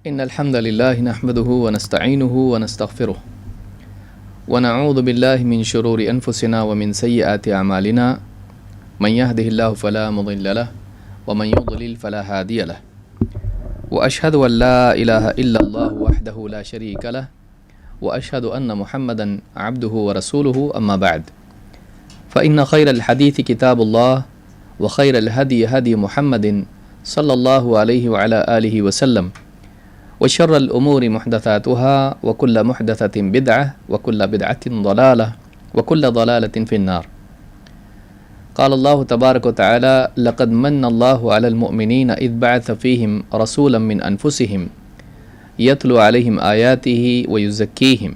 إن الحمد لله نحمده ونستعينه ونستغفره ونعوذ بالله من شرور أنفسنا ومن سيئات أعمالنا من يهده الله فلا مضل له ومن يضلل فلا هادي له وأشهد أن لا إله إلا الله وحده لا شريك له وأشهد أن محمدا عبده ورسوله أما بعد فإن خير الحديث كتاب الله وخير الهدي هدي محمد صلى الله عليه وعلى آله وسلم وشر الأمور محدثاتها وكل محدثة بدعة وكل بدعة ضلالة وكل ضلالة في النار. قال الله تبارك وتعالى لقد من الله على المؤمنين إذ بعث فيهم رسولا من أنفسهم يتلو عليهم آياته ويزكيهم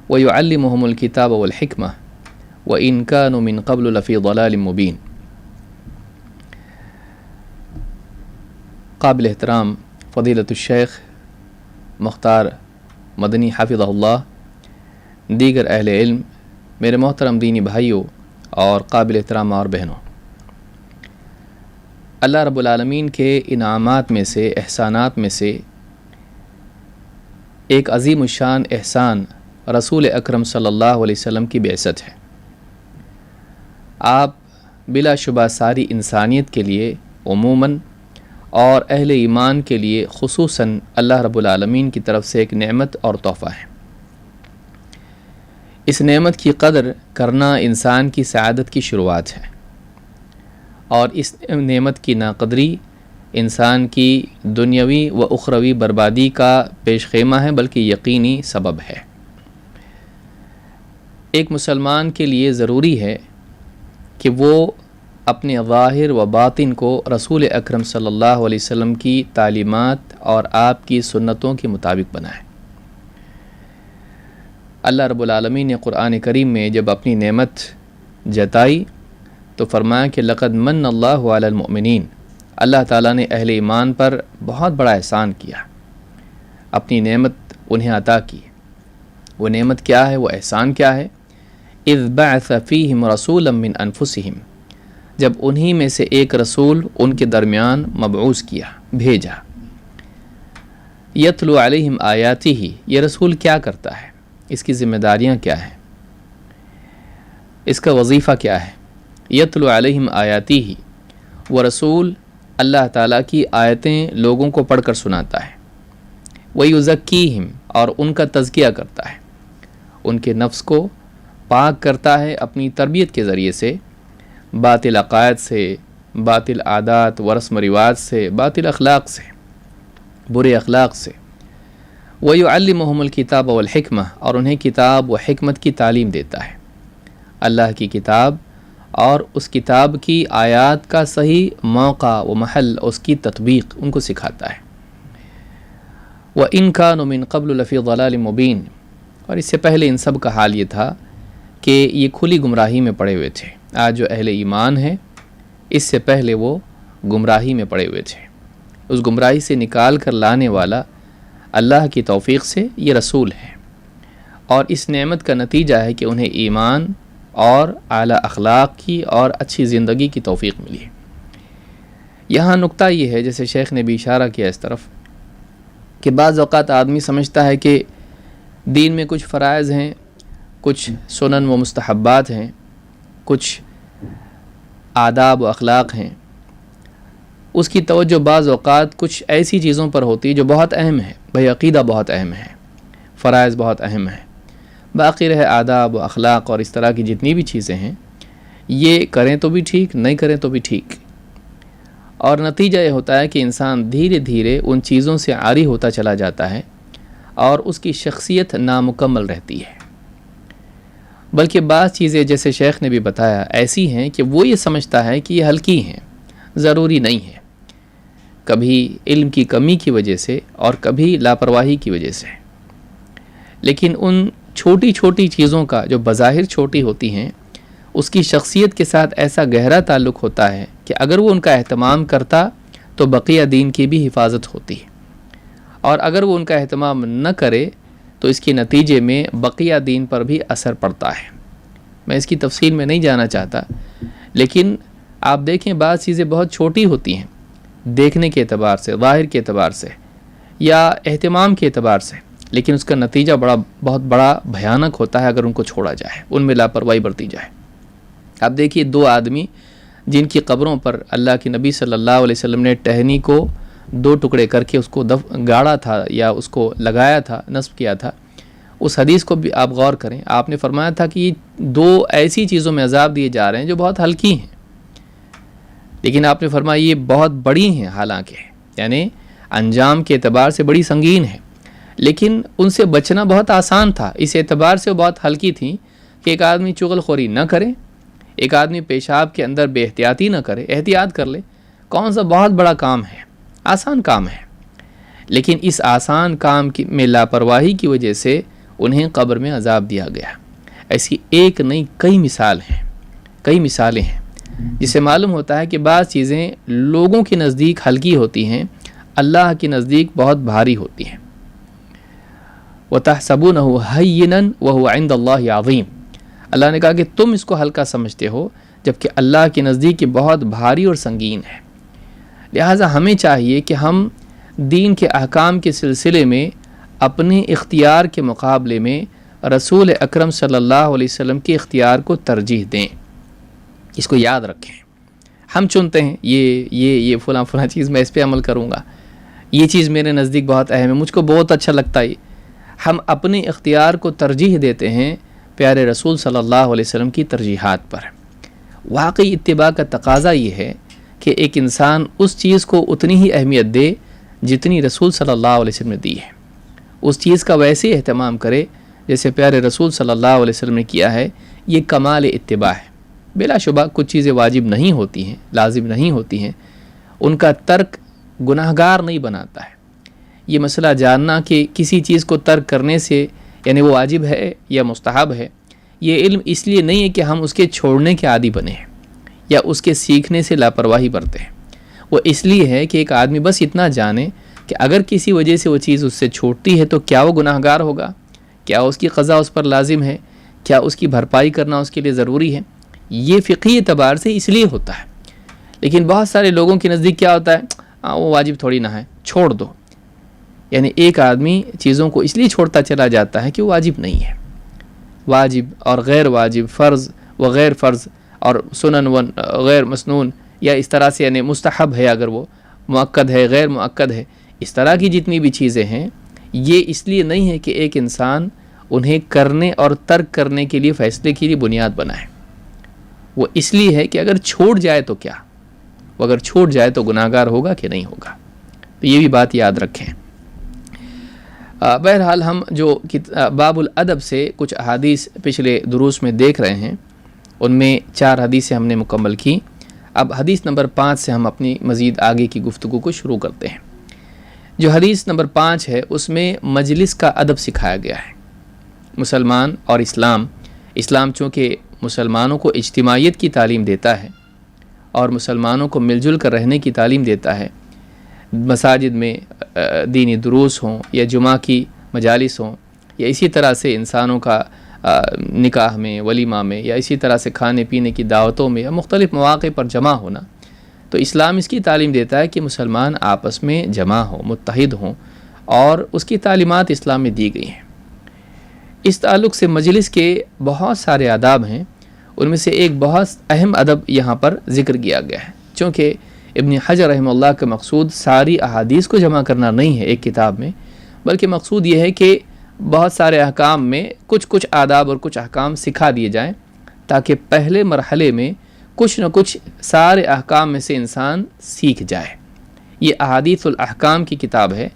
ويعلمهم الكتاب والحكمة وإن كانوا من قبل لفي ضلال مبين. قابل احترام فضیلۃ الشیخ مختار مدنی حافظہ اللہ، دیگر اہل علم، میرے محترم دینی بھائیوں اور قابل احترام اور بہنوں، اللہ رب العالمین کے انعامات میں سے، احسانات میں سے ایک عظیم الشان احسان رسول اکرم صلی اللہ علیہ وسلم کی بعثت ہے۔ آپ بلا شبہ ساری انسانیت کے لیے عموماً اور اہل ایمان کے لیے خصوصاً اللہ رب العالمین کی طرف سے ایک نعمت اور تحفہ ہے۔ اس نعمت کی قدر کرنا انسان کی سعادت کی شروعات ہے، اور اس نعمت کی ناقدری انسان کی دنیاوی و اخروی بربادی کا پیش خیمہ ہے، بلکہ یقینی سبب ہے۔ ایک مسلمان کے لیے ضروری ہے کہ وہ اپنے ظاہر و باطن کو رسول اکرم صلی اللہ علیہ وسلم کی تعلیمات اور آپ کی سنتوں کے مطابق بنائے۔ اللہ رب العالمین نے قرآن کریم میں جب اپنی نعمت جتائی تو فرمایا کہ لقد من اللہ علی المؤمنین، اللہ تعالیٰ نے اہل ایمان پر بہت بڑا احسان کیا، اپنی نعمت انہیں عطا کی۔ وہ نعمت کیا ہے، وہ احسان کیا ہے؟ اذ بعث فیہم رسولا من انفسہم، جب انہی میں سے ایک رسول ان کے درمیان مبعوث کیا، بھیجا۔ یتلو علیہم آیاتہ، یہ رسول کیا کرتا ہے، اس کی ذمہ داریاں کیا ہیں، اس کا وظیفہ کیا ہے؟ یتلو علیہم آیاتہ، وہ رسول اللہ تعالیٰ کی آیتیں لوگوں کو پڑھ کر سناتا ہے۔ ویزکیہم، اور ان کا تزکیہ کرتا ہے، ان کے نفس کو پاک کرتا ہے اپنی تربیت کے ذریعے سے، باطل عقائد سے، باطل عادات و رسم و رواج سے، باطل اخلاق سے، برے اخلاق سے۔ وَيُعَلِّمُهُمُ الْكِتَابَ وَالْحِكْمَةَ، اور انہیں کتاب و حکمت کی تعلیم دیتا ہے، اللہ کی کتاب اور اس کتاب کی آیات کا صحیح موقع و محل، اس کی تطبیق ان کو سکھاتا ہے۔ وَإِن كَانُوا مِن قَبْلُ لَفِي ضَلَالٍ مُبِينٍ، اور اس سے پہلے ان سب کا حال یہ تھا کہ یہ کھلی گمراہی میں پڑے ہوئے تھے۔ آج جو اہل ایمان ہیں، اس سے پہلے وہ گمراہی میں پڑے ہوئے تھے۔ اس گمراہی سے نکال کر لانے والا اللہ کی توفیق سے یہ رسول ہے، اور اس نعمت کا نتیجہ ہے کہ انہیں ایمان اور اعلیٰ اخلاق کی اور اچھی زندگی کی توفیق ملی۔ یہاں نقطہ یہ ہے، جیسے شیخ نے بھی اشارہ کیا اس طرف، کہ بعض اوقات آدمی سمجھتا ہے کہ دین میں کچھ فرائض ہیں، کچھ سنن و مستحبات ہیں، کچھ آداب و اخلاق ہیں، اس کی توجہ بعض اوقات کچھ ایسی چیزوں پر ہوتی ہے جو بہت اہم ہے۔ بھئی عقیدہ بہت اہم ہے، فرائض بہت اہم ہیں، باقی رہے آداب و اخلاق اور اس طرح کی جتنی بھی چیزیں ہیں، یہ کریں تو بھی ٹھیک، نہیں کریں تو بھی ٹھیک۔ اور نتیجہ یہ ہوتا ہے کہ انسان دھیرے دھیرے ان چیزوں سے عاری ہوتا چلا جاتا ہے، اور اس کی شخصیت نامکمل رہتی ہے۔ بلکہ بعض چیزیں، جیسے شیخ نے بھی بتایا، ایسی ہیں کہ وہ یہ سمجھتا ہے کہ یہ ہلکی ہیں، ضروری نہیں ہے، کبھی علم کی کمی کی وجہ سے اور کبھی لاپرواہی کی وجہ سے۔ لیکن ان چھوٹی چھوٹی چیزوں کا جو بظاہر چھوٹی ہوتی ہیں، اس کی شخصیت کے ساتھ ایسا گہرا تعلق ہوتا ہے کہ اگر وہ ان کا اہتمام کرتا تو بقیہ دین کی بھی حفاظت ہوتی، اور اگر وہ ان کا اہتمام نہ کرے تو اس کے نتیجے میں بقیہ دین پر بھی اثر پڑتا ہے۔ میں اس کی تفصیل میں نہیں جانا چاہتا، لیکن آپ دیکھیں بعض چیزیں بہت چھوٹی ہوتی ہیں دیکھنے کے اعتبار سے، ظاہر کے اعتبار سے، یا اہتمام کے اعتبار سے، لیکن اس کا نتیجہ بہت بڑا بھیانک ہوتا ہے اگر ان کو چھوڑا جائے، ان میں لاپرواہی برتی جائے۔ اب دیکھیے 2 آدمی جن کی قبروں پر اللہ کے نبی صلی اللہ علیہ وسلم نے ٹہنی کو 2 ٹکڑے کر کے اس کو گاڑا تھا یا اس کو لگایا تھا، نصب کیا تھا، اس حدیث کو بھی آپ غور کریں۔ آپ نے فرمایا تھا کہ یہ 2 ایسی چیزوں میں عذاب دیے جا رہے ہیں جو بہت ہلکی ہیں، لیکن آپ نے فرمایا یہ بہت بڑی ہیں، حالانکہ یعنی انجام کے اعتبار سے بڑی سنگین ہے، لیکن ان سے بچنا بہت آسان تھا، اس اعتبار سے وہ بہت ہلکی تھیں کہ ایک آدمی چغل خوری نہ کرے، ایک آدمی پیشاب کے اندر بے احتیاطی نہ کرے، احتیاط کر لے، کون سا بہت بڑا کام ہے، آسان کام ہے، لیکن اس آسان کام میں لاپرواہی کی وجہ سے انہیں قبر میں عذاب دیا گیا۔ ایسی ایک نہیں کئی مثالیں ہیں جس سے معلوم ہوتا ہے کہ بعض چیزیں لوگوں کے نزدیک ہلکی ہوتی ہیں، اللہ کے نزدیک بہت بھاری ہوتی ہیں۔ وَتَحْسَبُونَهُ هَيِّنًا وَهُوَ عِندَ اللَّهِ عَظِيمٌ، اللہ نے کہا کہ تم اس کو ہلکا سمجھتے ہو جبکہ اللہ کے نزدیک یہ بہت بھاری اور سنگین ہے۔ لہٰذا ہمیں چاہیے کہ ہم دین کے احکام کے سلسلے میں اپنے اختیار کے مقابلے میں رسول اکرم صلی اللہ علیہ وسلم کے اختیار کو ترجیح دیں۔ اس کو یاد رکھیں، ہم چنتے ہیں یہ فلاں چیز میں اس پہ عمل کروں گا، یہ چیز میرے نزدیک بہت اہم ہے، مجھ کو بہت اچھا لگتا ہے، ہم اپنے اختیار کو ترجیح دیتے ہیں پیارے رسول صلی اللہ علیہ وسلم کی ترجیحات پر۔ واقعی اتباع کا تقاضا یہ ہے کہ ایک انسان اس چیز کو اتنی ہی اہمیت دے جتنی رسول صلی اللہ علیہ وسلم نے دی ہے، اس چیز کا ویسے اہتمام کرے جیسے پیارے رسول صلی اللہ علیہ وسلم نے کیا ہے۔ یہ کمال اتباع ہے۔ بلا شبہ کچھ چیزیں واجب نہیں ہوتی ہیں، لازم نہیں ہوتی ہیں، ان کا ترک گناہگار نہیں بناتا ہے۔ یہ مسئلہ جاننا کہ کسی چیز کو ترک کرنے سے یعنی وہ واجب ہے یا مستحب ہے، یہ علم اس لیے نہیں ہے کہ ہم اس کے چھوڑنے کے عادی بنے ہیں یا اس کے سیکھنے سے لاپرواہی برتے ہیں، وہ اس لیے ہے کہ ایک آدمی بس اتنا جانے کہ اگر کسی وجہ سے وہ چیز اس سے چھوٹتی ہے تو کیا وہ گناہگار ہوگا، کیا اس کی قضا اس پر لازم ہے، کیا اس کی بھرپائی کرنا اس کے لیے ضروری ہے۔ یہ فقہی اعتبار سے اس لیے ہوتا ہے، لیکن بہت سارے لوگوں کے نزدیک کیا ہوتا ہے، وہ واجب تھوڑی نہ ہے، چھوڑ دو۔ یعنی ایک آدمی چیزوں کو اس لیے چھوڑتا چلا جاتا ہے کہ وہ واجب نہیں ہے۔ واجب اور غیر واجب، فرض و غیر فرض، اور سنن و غیر مسنون، یا اس طرح سے یعنی مستحب ہے اگر وہ مؤکد ہے غیر مؤکد ہے، اس طرح کی جتنی بھی چیزیں ہیں یہ اس لیے نہیں ہے کہ ایک انسان انہیں کرنے اور ترک کرنے کے لیے فیصلے کے لیے بنیاد بنائے، وہ اس لیے ہے کہ اگر چھوڑ جائے تو کیا، وہ اگر چھوڑ جائے تو گناہگار ہوگا کہ نہیں ہوگا۔ تو یہ بھی بات یاد رکھیں۔ بہرحال ہم جو باب الادب سے کچھ احادیث پچھلے دروس میں دیکھ رہے ہیں، ان میں 4 حدیثیں ہم نے مکمل کی۔ اب حدیث نمبر 5 سے ہم اپنی مزید آگے کی گفتگو کو شروع کرتے ہیں۔ جو حدیث نمبر 5 ہے اس میں مجلس کا ادب سکھایا گیا ہے۔ مسلمان اور اسلام چونکہ مسلمانوں کو اجتماعیت کی تعلیم دیتا ہے اور مسلمانوں کو مل جل کر رہنے کی تعلیم دیتا ہے، مساجد میں دینی دروس ہوں یا جمعہ کی مجالس ہوں یا اسی طرح سے انسانوں کا نکاح میں، ولیمہ میں، یا اسی طرح سے کھانے پینے کی دعوتوں میں یا مختلف مواقع پر جمع ہونا، تو اسلام اس کی تعلیم دیتا ہے کہ مسلمان آپس میں جمع ہوں، متحد ہوں، اور اس کی تعلیمات اسلام میں دی گئی ہیں۔ اس تعلق سے مجلس کے بہت سارے آداب ہیں، ان میں سے ایک بہت اہم ادب یہاں پر ذکر کیا گیا ہے، چونکہ ابن حجر رحمہ اللہ کا مقصود ساری احادیث کو جمع کرنا نہیں ہے ایک کتاب میں، بلکہ مقصود یہ ہے کہ بہت سارے احکام میں کچھ آداب اور کچھ احکام سکھا دیے جائیں تاکہ پہلے مرحلے میں کچھ نہ کچھ سارے احکام میں سے انسان سیکھ جائے۔ یہ احادیث الاحکام کی کتاب ہے،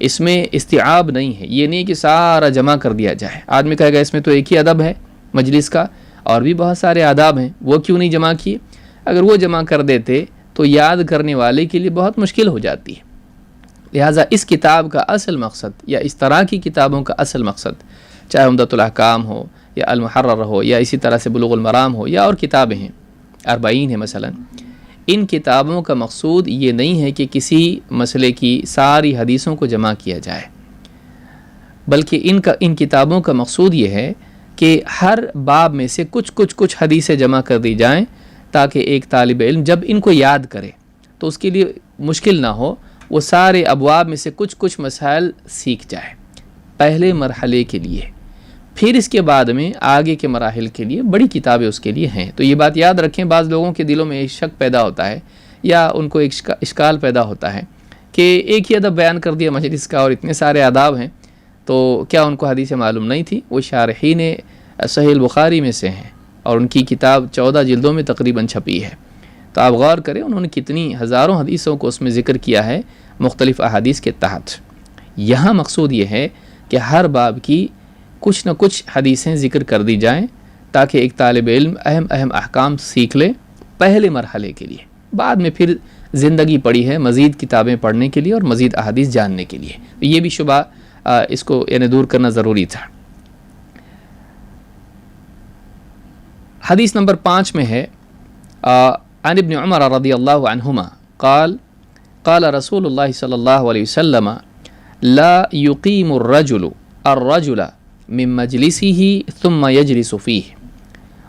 اس میں استیعاب نہیں ہے، یہ نہیں کہ سارا جمع کر دیا جائے۔ آدمی کہے گا اس میں تو ایک ہی ادب ہے مجلس کا، اور بھی بہت سارے آداب ہیں، وہ کیوں نہیں جمع کیے؟ اگر وہ جمع کر دیتے تو یاد کرنے والے کے لیے بہت مشکل ہو جاتی ہے۔ لہٰذا اس کتاب کا اصل مقصد، یا اس طرح کی کتابوں کا اصل مقصد، چاہے عمدۃ الاحکام ہو یا المحرر ہو یا اسی طرح سے بلوغ المرام ہو یا اور کتابیں ہیں، 40 ہیں مثلا، ان کتابوں کا مقصود یہ نہیں ہے کہ کسی مسئلے کی ساری حدیثوں کو جمع کیا جائے، بلکہ ان کتابوں کا مقصود یہ ہے کہ ہر باب میں سے کچھ حدیثیں جمع کر دی جائیں تاکہ ایک طالب علم جب ان کو یاد کرے تو اس کے لیے مشکل نہ ہو، وہ سارے ابواب میں سے کچھ کچھ مسائل سیکھ جائے پہلے مرحلے کے لیے، پھر اس کے بعد میں آگے کے مراحل کے لیے بڑی کتابیں اس کے لیے ہیں۔ تو یہ بات یاد رکھیں، بعض لوگوں کے دلوں میں ایک شک پیدا ہوتا ہے یا ان کو ایک اشکال پیدا ہوتا ہے کہ ایک ہی ادب بیان کر دیا مجلس کا اور اتنے سارے آداب ہیں، تو کیا ان کو حدیث معلوم نہیں تھی؟ وہ شارحین صحیح البخاری میں سے ہیں اور ان کی کتاب 14 جلدوں میں تقریباً چھپی ہے، تو آپ غور کریں انہوں نے کتنی ہزاروں حدیثوں کو اس میں ذکر کیا ہے مختلف احادیث کے تحت۔ یہاں مقصود یہ ہے کہ ہر باب کی کچھ نہ کچھ حدیثیں ذکر کر دی جائیں تاکہ ایک طالب علم اہم اہم احکام سیکھ لے پہلے مرحلے کے لیے، بعد میں پھر زندگی پڑی ہے مزید کتابیں پڑھنے کے لیے اور مزید احادیث جاننے کے لیے۔ یہ بھی شبہ اس کو یعنی دور کرنا ضروری تھا۔ حدیث نمبر 5 میں ہے عن ابن عمر رضی اللہ عنہما قال قال رسول اللہ صلی اللہ علیہ وسلم لا يقیم الرجل من مجلسه ثم يجلس فيه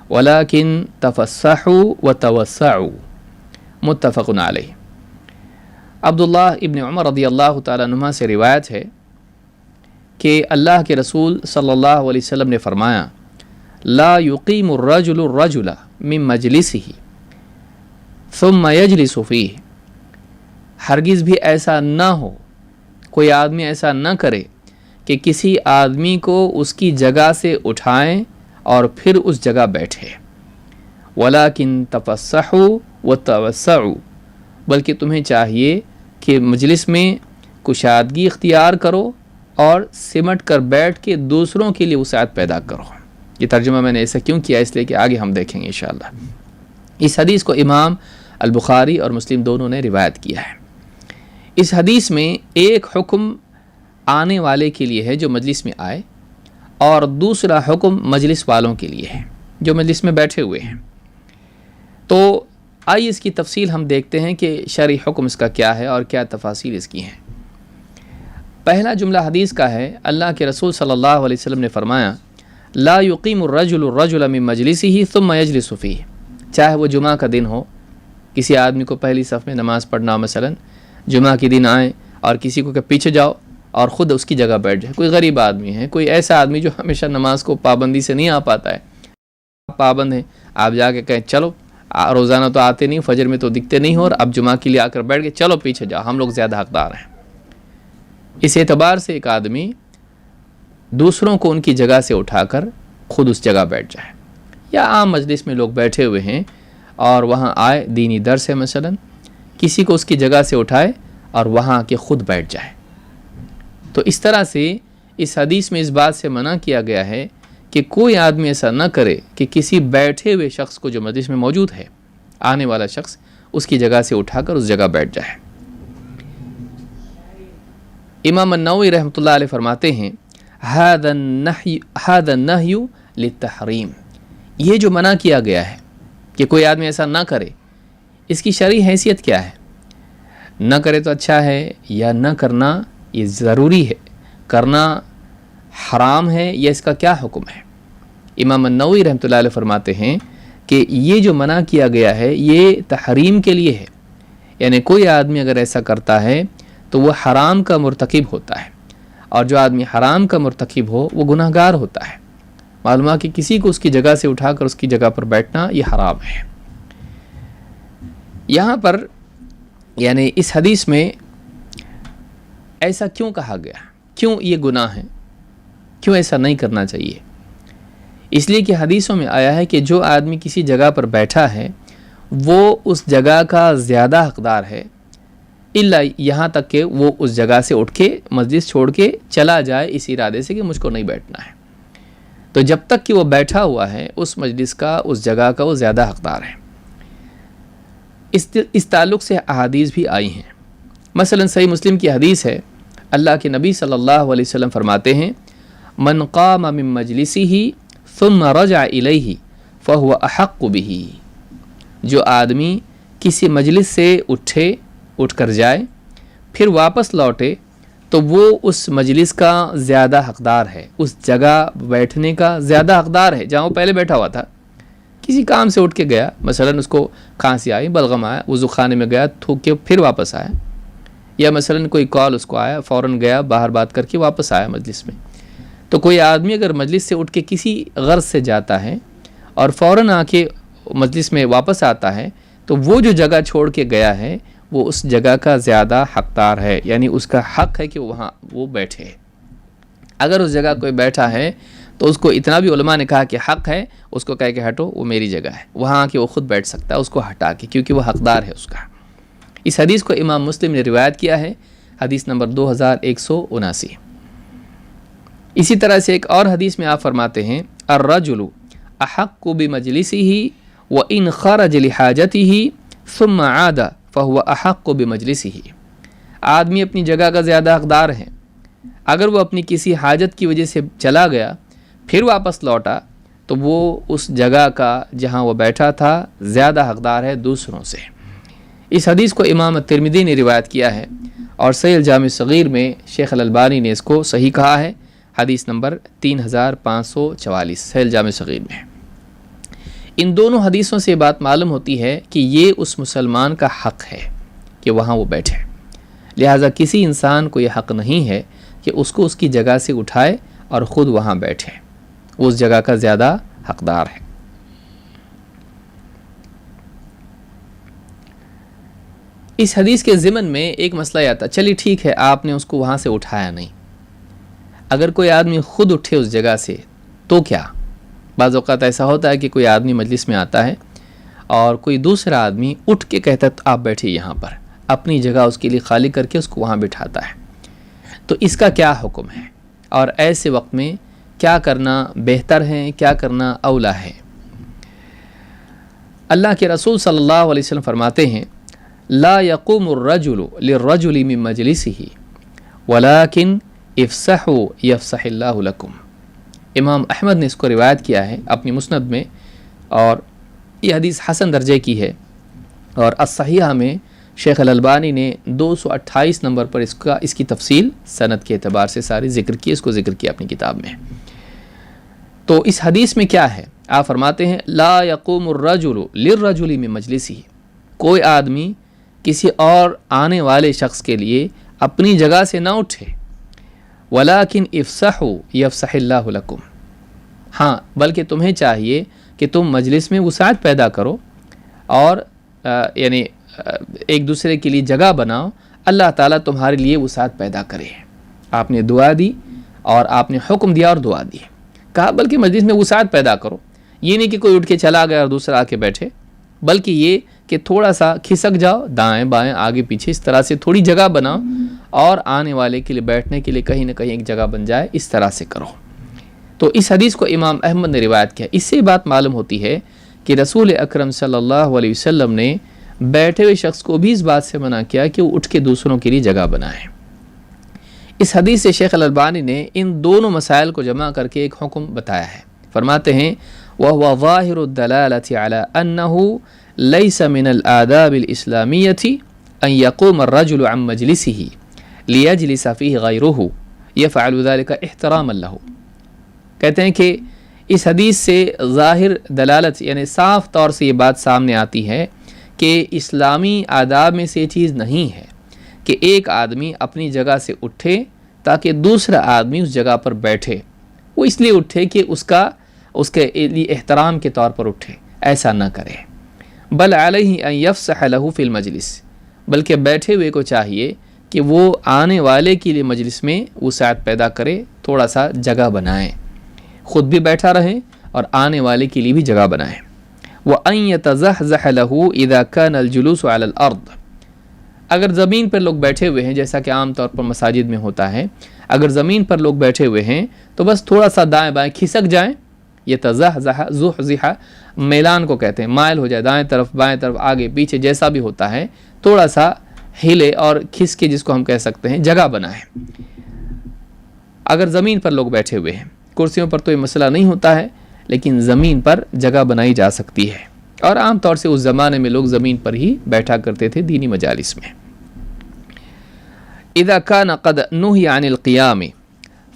ولكن تفسحوا وتوسعوا، متفق علیہ۔ عبداللہ ابن عمر رضی اللہ تعالیٰ عنہما سے روایت ہے کہ اللہ کے رسول صلی اللہ علیہ وسلم نے فرمایا لا يقیم الرجل من مجلسه ثم يجلس فيه، ہرگز بھی ایسا نہ ہو، کوئی آدمی ایسا نہ کرے کہ کسی آدمی کو اس کی جگہ سے اٹھائیں اور پھر اس جگہ بیٹھے، وَلَكِن تَفَسَّحُوا وَتَوَسَّعُوا، بلکہ تمہیں چاہیے کہ مجلس میں کشادگی اختیار کرو اور سمٹ کر بیٹھ کے دوسروں کے لیے وسعت پیدا کرو۔ یہ ترجمہ میں نے ایسا کیوں کیا، اس لیے کہ آگے ہم دیکھیں گے انشاءاللہ۔ اس حدیث کو امام البخاری اور مسلم دونوں نے روایت کیا ہے۔ اس حدیث میں ایک حکم آنے والے کے لیے ہے جو مجلس میں آئے، اور دوسرا حکم مجلس والوں کے لیے ہے جو مجلس میں بیٹھے ہوئے ہیں۔ تو آئیے اس کی تفصیل ہم دیکھتے ہیں کہ شرعی حکم اس کا کیا ہے اور کیا تفاصیل اس کی ہیں۔ پہلا جملہ حدیث کا ہے، اللہ کے رسول صلی اللہ علیہ وسلم نے فرمایا لا يقیم الرجل من مجلسه ثم يجلس فيه، چاہے وہ جمعہ کا دن ہو، کسی آدمی کو پہلی صف میں نماز پڑھنا، مثلا جمعہ کے دن آئیں اور کسی کو کہ پیچھے جاؤ اور خود اس کی جگہ بیٹھ جائے۔ کوئی غریب آدمی ہے، کوئی ایسا آدمی جو ہمیشہ نماز کو پابندی سے نہیں آ پاتا ہے، آپ پابند ہیں، آپ جا کے کہیں چلو روزانہ تو آتے نہیں، فجر میں تو دکھتے نہیں ہو، اور اب جمعہ کے لیے آ کر بیٹھ گئے، چلو پیچھے جاؤ، ہم لوگ زیادہ حقدار ہیں۔ اس اعتبار سے ایک آدمی دوسروں کو ان کی جگہ سے اٹھا کر خود اس جگہ بیٹھ جائے، یا عام مجلس میں لوگ بیٹھے ہوئے ہیں اور وہاں آئے، دینی درس ہے مثلا، کسی کو اس کی جگہ سے اٹھائے اور وہاں آ کے خود بیٹھ جائے۔ تو اس طرح سے اس حدیث میں اس بات سے منع کیا گیا ہے کہ کوئی آدمی ایسا نہ کرے کہ کسی بیٹھے ہوئے شخص کو جو مجلس میں موجود ہے، آنے والا شخص، اس کی جگہ سے اٹھا کر اس جگہ بیٹھ جائے۔ امام النووی رحمۃ اللہ علیہ فرماتے ہیں هذا النهی للتحریم، یہ جو منع کیا گیا ہے کہ کوئی آدمی ایسا نہ کرے، اس کی شرعی حیثیت کیا ہے؟ نہ کرے تو اچھا ہے، یا نہ کرنا یہ ضروری ہے، کرنا حرام ہے، یا اس کا کیا حکم ہے؟ امام النووی رحمۃ اللہ علیہ فرماتے ہیں کہ یہ جو منع کیا گیا ہے یہ تحریم کے لیے ہے، یعنی کوئی آدمی اگر ایسا کرتا ہے تو وہ حرام کا مرتکب ہوتا ہے، اور جو آدمی حرام کا مرتکب ہو وہ گناہ گار ہوتا ہے۔ معلوم ہے کہ کسی کو اس کی جگہ سے اٹھا کر اس کی جگہ پر بیٹھنا یہ حرام ہے۔ یہاں پر یعنی اس حدیث میں ایسا کیوں کہا گیا، کیوں یہ گناہ ہے، کیوں ایسا نہیں کرنا چاہیے؟ اس لیے کہ حدیثوں میں آیا ہے کہ جو آدمی کسی جگہ پر بیٹھا ہے وہ اس جگہ کا زیادہ حقدار ہے، الا یہاں تک کہ وہ اس جگہ سے اٹھ کے مجلس چھوڑ کے چلا جائے اس ارادے سے کہ مجھ کو نہیں بیٹھنا ہے۔ تو جب تک کہ وہ بیٹھا ہوا ہے اس مجلس کا، اس جگہ کا، وہ زیادہ حقدار ہے۔ اس تعلق سے احادیث بھی آئی ہیں، مثلا صحیح مسلم کی حدیث ہے، اللہ کے نبی صلی اللہ علیہ وسلم فرماتے ہیں من قام من مجلسه ثم رجع الیہ فهو احق به، جو آدمی کسی مجلس سے اٹھ کر جائے پھر واپس لوٹے تو وہ اس مجلس کا زیادہ حقدار ہے، اس جگہ بیٹھنے کا زیادہ حقدار ہے جہاں وہ پہلے بیٹھا ہوا تھا۔ کسی کام سے اٹھ کے گیا، مثلا اس کو کھانسی آئی، بلغم آیا، وضو خانے میں گیا، تھوک کے پھر واپس آیا، یا مثلا کوئی کال اس کو آیا، فوراً گیا باہر بات کر کے واپس آیا مجلس میں. تو کوئی آدمی اگر مجلس سے اٹھ کے کسی غرض سے جاتا ہے اور فوراً آ کے مجلس میں واپس آتا ہے تو وہ جو جگہ چھوڑ کے گیا ہے وہ اس جگہ کا زیادہ حقدار ہے، یعنی اس کا حق ہے کہ وہاں وہ بیٹھے. اگر اس جگہ کوئی بیٹھا ہے تو اس کو اتنا بھی علماء نے کہا کہ حق ہے اس کو کہہ کے ہٹو، وہ میری جگہ ہے، وہاں آ کے وہ خود بیٹھ سکتا ہے اس کو ہٹا کے، کیونکہ وہ حقدار ہے اس کا. اس حدیث کو امام مسلم نے روایت کیا ہے، حدیث نمبر 2179. اسی طرح سے ایک اور حدیث میں آپ فرماتے ہیں الرجل احق بمجلسه وان خرج لحاجته ثم عاد فهو احق بمجلسه. آدمی اپنی جگہ کا زیادہ حقدار ہے. اگر وہ اپنی کسی حاجت کی وجہ سے چلا گیا پھر واپس لوٹا تو وہ اس جگہ کا جہاں وہ بیٹھا تھا زیادہ حقدار ہے دوسروں سے. اس حدیث کو امام ترمذی نے روایت کیا ہے اور صحیح الجامع الصغیر میں شیخ الالبانی نے اس کو صحیح کہا ہے، حدیث نمبر 3544 صحیح الجامع الصغیر میں. ان دونوں حدیثوں سے بات معلوم ہوتی ہے کہ یہ اس مسلمان کا حق ہے کہ وہاں وہ بیٹھے، لہٰذا کسی انسان کو یہ حق نہیں ہے کہ اس کو اس کی جگہ سے اٹھائے اور خود وہاں بیٹھے، وہ اس جگہ کا زیادہ حقدار ہے. اس حدیث کے ضمن میں ایک مسئلہ یہ آتا، چلیے ٹھیک ہے آپ نے اس کو وہاں سے اٹھایا نہیں، اگر کوئی آدمی خود اٹھے اس جگہ سے تو کیا؟ بعض اوقات ایسا ہوتا ہے کہ کوئی آدمی مجلس میں آتا ہے اور کوئی دوسرا آدمی اٹھ کے کہتا ہے آپ بیٹھے یہاں پر، اپنی جگہ اس کے لیے خالی کر کے اس کو وہاں بٹھاتا ہے. تو اس کا کیا حکم ہے اور ایسے وقت میں کیا کرنا بہتر ہے، کیا کرنا اولا ہے؟ اللہ کے رسول صلی اللہ علیہ وسلم فرماتے ہیں لا يقوم الرجل للرجل من مجلسه ولكن افسحوا يفسح اللہ لکم. امام احمد نے اس کو روایت کیا ہے اپنی مسند میں اور یہ حدیث حسن درجے کی ہے، اور الصحیحہ میں شیخ الالبانی نے 228 نمبر پر اس کی تفصیل سند کے اعتبار سے ساری ذکر کی، اس کو ذکر کیا اپنی کتاب میں. تو اس حدیث میں کیا ہے؟ آپ فرماتے ہیں لا يقوم الرجل للرجل من مجلسه، کوئی آدمی کسی اور آنے والے شخص کے لیے اپنی جگہ سے نہ اٹھے، ولیکن افسحوا یفسح اللہ لکم، ہاں بلکہ تمہیں چاہیے کہ تم مجلس میں وسعت پیدا کرو اور یعنی ایک دوسرے کے لیے جگہ بناؤ، اللہ تعالیٰ تمہارے لیے وسعت پیدا کرے. آپ نے دعا دی اور آپ نے حکم دیا اور دعا دی، کہا بلکہ مجلس میں وسعت پیدا کرو. یہ نہیں کہ کوئی اٹھ کے چلا گیا اور دوسرا آ کے بیٹھے، بلکہ یہ کہ تھوڑا سا کھسک جاؤ دائیں بائیں آگے پیچھے، اس طرح سے تھوڑی جگہ بناؤ اور آنے والے کے لیے بیٹھنے کے لیے کہیں نہ کہیں ایک جگہ بن جائے، اس طرح سے کرو. تو اس حدیث کو امام احمد نے روایت کیا. اس سے بات معلوم ہوتی ہے کہ رسول اکرم صلی اللہ علیہ وسلم نے بیٹھے ہوئے شخص کو بھی اس بات سے منع کیا کہ وہ اٹھ کے دوسروں کے لیے جگہ بنائے. اس حدیث سے شیخ الالبانی نے ان دونوں مسائل کو جمع کر کے ایک حکم بتایا ہے. فرماتے ہیں وَهُوَ ظَاهِرُ الدَّلَالَةِ عَلَىٰ أَنَّهُ لَيْسَ مِنَ الْآدَابِ الْإِسْلَامِيَّةِ أَن يَقُومَ الرَّجُلُ عَن مَجْلِسِهِ لِيَجْلِسَ فِيهِ غَيْرُهُ يَفْعَلُ ذَلِكَ احْتِرَامًا لَهُ. کہتے ہیں کہ اس حدیث سے ظاہر دلالت یعنی صاف طور سے یہ بات سامنے آتی ہے کہ اسلامی آداب میں سے یہ چیز نہیں ہے کہ ایک آدمی اپنی جگہ سے اٹھے تاکہ دوسرا آدمی اس جگہ پر بیٹھے. وہ اس لیے اٹھے کہ اس کے لیے احترام کے طور پر اٹھے، ایسا نہ کرے. بل علیہ ان یفسح لہ فی المجلس، بلکہ بیٹھے ہوئے کو چاہیے کہ وہ آنے والے کے لیے مجلس میں وسعت پیدا کرے، تھوڑا سا جگہ بنائیں، خود بھی بیٹھا رہیں اور آنے والے کے لیے بھی جگہ بنائیں. وَأَن يَتَزَحْزَحَ لَهُ إِذَا كَانَ الْجُلُوسُ عَلَى الْأَرْضِ، اگر زمین پر لوگ بیٹھے ہوئے ہیں جیسا کہ عام طور پر مساجد میں ہوتا ہے، اگر زمین پر لوگ بیٹھے ہوئے ہیں تو بس تھوڑا سا دائیں بائیں کھسک جائیں. یتزحزح زحزح میلان کو کہتے ہیں، مائل ہو جائے دائیں طرف بائیں طرف آگے پیچھے جیسا بھی ہوتا ہے، تھوڑا سا ہلے اور کھس کے جس کو ہم کہہ سکتے ہیں جگہ بنائیں. اگر زمین پر لوگ بیٹھے ہوئے ہیں، کرسیوں پر تو یہ مسئلہ نہیں ہوتا ہے لیکن زمین پر جگہ بنائی جا سکتی ہے، اور عام طور سے اس زمانے میں لوگ زمین پر ہی بیٹھا کرتے تھے دینی مجالس میں. اذا كان قد نهي عن القيام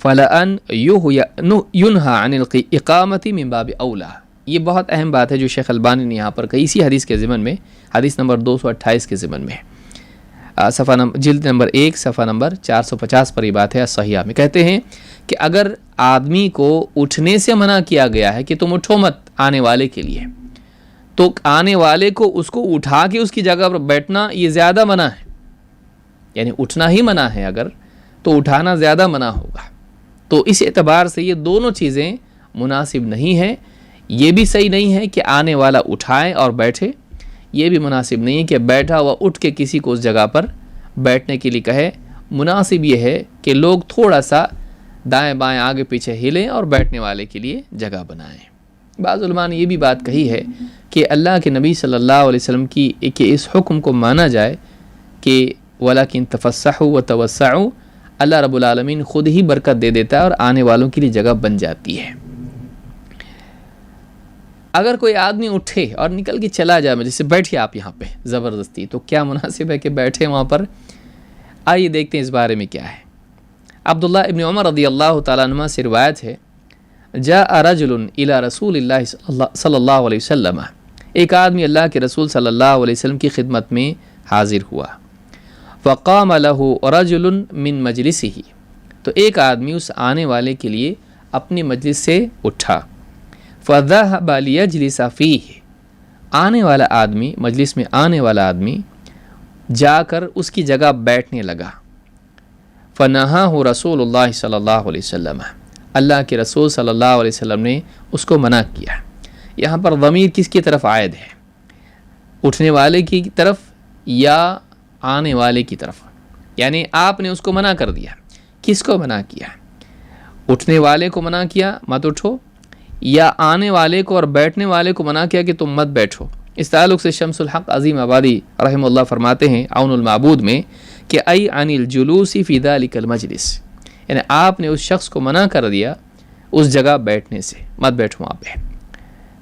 فلان ينهى عن الاقامة من باب اولى. یہ بہت اہم بات ہے جو شیخ البانی نے یہاں پر کہی اسی حدیث کے ضمن میں، حدیث نمبر 228 کے ضمن میں. جلد نمبر 1 صفحہ نمبر 450 پر یہ بات ہے صحیحہ میں، کہتے ہیں کہ اگر آدمی کو اٹھنے سے منع کیا گیا ہے کہ تم اٹھو مت آنے والے کے لیے، تو آنے والے کو اس کو اٹھا کے اس کی جگہ پر بیٹھنا یہ زیادہ منع ہے، یعنی اٹھنا ہی منع ہے اگر، تو اٹھانا زیادہ منع ہوگا۔ تو اس اعتبار سے یہ دونوں چیزیں مناسب نہیں ہیں، یہ بھی صحیح نہیں ہے کہ آنے والا اٹھائے اور بیٹھے، یہ بھی مناسب نہیں ہے کہ بیٹھا ہوا اٹھ کے کسی کو اس جگہ پر بیٹھنے کے لیے کہے۔ مناسب یہ ہے کہ لوگ تھوڑا سا دائیں بائیں آگے پیچھے ہلیں اور بیٹھنے والے کے لیے جگہ بنائیں۔ بعض علماء نے یہ بھی بات کہی ہے کہ اللہ کے نبی صلی اللہ علیہ وسلم کی کہ اس حکم کو مانا جائے کہ وَلَكِن تَفَسَّحُوا وَتَوَسَّعُوا، اللہ رب العالمین خود ہی برکت دے دیتا ہے اور آنے والوں کے لیے جگہ بن جاتی ہے۔ اگر کوئی آدمی اٹھے اور نکل کے چلا جائے، جیسے بیٹھے آپ یہاں پہ زبردستی، تو کیا مناسب ہے کہ بیٹھے وہاں پر؟ آئیے دیکھتے ہیں اس بارے میں کیا ہے۔ عبداللہ ابن عمر رضی اللہ تعالیٰ عنہ سے روایت ہے، جاء رجل الى رسول اللہ صلی اللہ علیہ وسلم، ایک آدمی اللہ کے رسول صلی اللہ علیہ وسلم کی خدمت میں حاضر ہوا، فقام له رجل من مجلسه، تو ایک آدمی اس آنے والے کے لیے اپنی مجلس سے اٹھا، فذهب ليجلس فيه، آنے والا آدمی، مجلس میں آنے والا آدمی جا کر اس کی جگہ بیٹھنے لگا، فنہاہ رسول اللہ صلی اللہ علیہ وسلم، اللہ کے رسول صلی اللہ علیہ وسلم نے اس کو منع کیا۔ یہاں پر ضمیر کس کی طرف عائد ہے؟ اٹھنے والے کی طرف یا آنے والے کی طرف؟ یعنی آپ نے اس کو منع کر دیا۔ کس کو منع کیا؟ اٹھنے والے کو منع کیا مت اٹھو، یا آنے والے کو اور بیٹھنے والے کو منع کیا کہ تم مت بیٹھو؟ اس تعلق سے شمس الحق عظیم آبادی رحمہ اللہ فرماتے ہیں عون المعبود میں کہ ای عن الجلوس فی ذلک المجلس، یعنی آپ نے اس شخص کو منع کر دیا اس جگہ بیٹھنے سے، مت بیٹھو وہاں پہ۔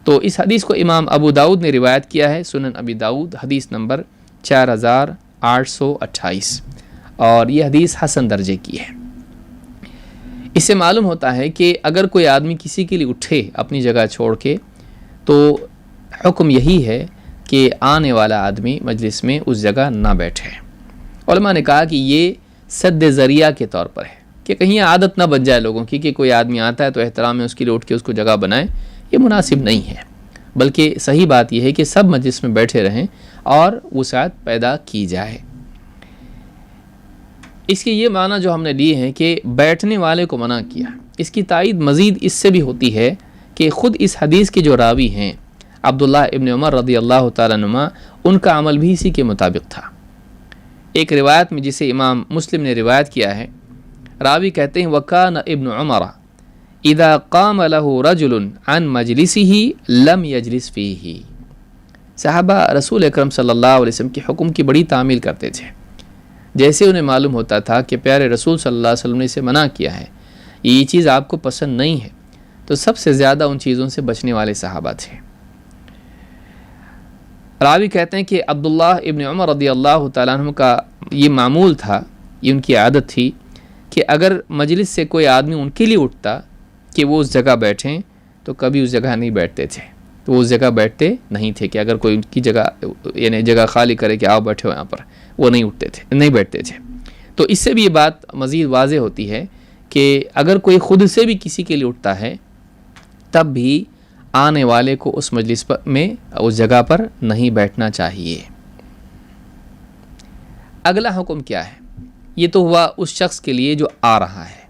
تو اس حدیث کو امام ابو داؤد نے روایت کیا ہے، سنن ابی داؤد حدیث نمبر 4828، اور یہ حدیث حسن درجے کی ہے۔ اس سے معلوم ہوتا ہے کہ اگر کوئی آدمی کسی کے لیے اٹھے اپنی جگہ چھوڑ کے، تو حکم یہی ہے کہ آنے والا آدمی مجلس میں اس جگہ نہ بیٹھے۔ علماء نے کہا کہ یہ سد ذریعہ کے طور پر ہے کہ کہیں عادت نہ بن جائے لوگوں کی کہ کوئی آدمی آتا ہے تو احترام میں اس کے لیے اٹھ کے اس کو جگہ بنائیں، یہ مناسب نہیں ہے، بلکہ صحیح بات یہ ہے کہ سب مجلس میں بیٹھے رہیں اور وسعت پیدا کی جائے۔ اس کے یہ معنی جو ہم نے لیے ہیں کہ بیٹھنے والے کو منع کیا، اس کی تائید مزید اس سے بھی ہوتی ہے کہ خود اس حدیث کے جو راوی ہیں عبداللہ ابن عمر رضی اللہ تعالیٰ عنہ، ان کا عمل بھی اسی کے مطابق تھا۔ ایک روایت میں جسے امام مسلم نے روایت کیا ہے، راوی کہتے ہیں وَكَانَ ابن عمر اذا قام له رجل عن مجلسه لم يجلس فيه، صحابہ رسول اکرم صلی اللہ علیہ وسلم کے حکم کی بڑی تعمیل کرتے تھے۔ جیسے انہیں معلوم ہوتا تھا کہ پیارے رسول صلی اللہ علیہ وسلم نے اسے منع کیا ہے، یہ چیز آپ کو پسند نہیں ہے، تو سب سے زیادہ ان چیزوں سے بچنے والے صحابہ تھے۔ راوی کہتے ہیں کہ عبداللہ ابن عمر رضی اللہ تعالیٰ عنہ کا یہ معمول تھا، یہ ان کی عادت تھی کہ اگر مجلس سے کوئی آدمی ان کے لیے اٹھتا کہ وہ اس جگہ بیٹھیں، تو کبھی اس جگہ نہیں بیٹھتے تھے، تو وہ اس جگہ بیٹھتے نہیں تھے کہ اگر کوئی ان کی جگہ یعنی جگہ خالی کرے کہ آؤ بیٹھے ہو یہاں پر، وہ نہیں اٹھتے تھے، نہیں بیٹھتے تھے۔ تو اس سے بھی یہ بات مزید واضح ہوتی ہے کہ اگر کوئی خود سے بھی کسی کے لیے اٹھتا ہے، تب بھی آنے والے کو اس مجلس میں اس جگہ پر نہیں بیٹھنا چاہیے۔ اگلا حکم کیا ہے؟ یہ تو ہوا اس شخص کے لیے جو آ رہا ہے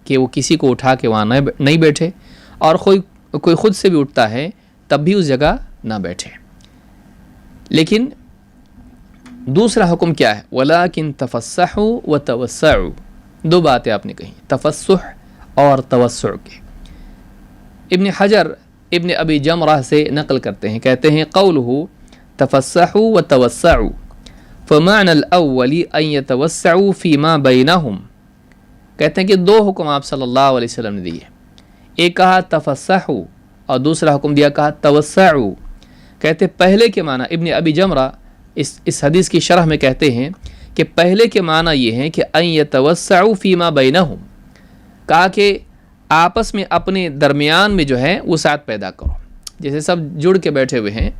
کہ وہ کسی کو اٹھا کے وہاں نہیں بیٹھے، اور کوئی خود سے بھی اٹھتا ہے تب بھی اس جگہ نہ بیٹھے۔ لیکن دوسرا حکم کیا ہے؟ وَلَكِن تَفَسَّحُوا وَتَوَسَّعُوا، دو باتیں آپ نے کہیں، تفسح اور توسع کے۔ ابن حجر ابن ابی جمرہ سے نقل کرتے ہیں، کہتے ہیں قولہ تفسحوا وتوسعوا فمعنى الاول ان يتوسعوا فيما بينهم، کہتے ہیں کہ دو حکم آپ صلی اللہ علیہ وسلم نے دیے، ایک کہا تفسحوا اور دوسرا حکم دیا کہا توسعوا۔ کہتے پہلے کے معنی، ابن ابی جمرہ اس حدیث کی شرح میں کہتے ہیں کہ پہلے کے معنی یہ ہیں کہ ان يتوسعوا فيما بينهم، کہا کہ آپس میں اپنے درمیان میں جو ہے وسعت پیدا کرو، جیسے سب جڑ کے بیٹھے ہوئے ہیں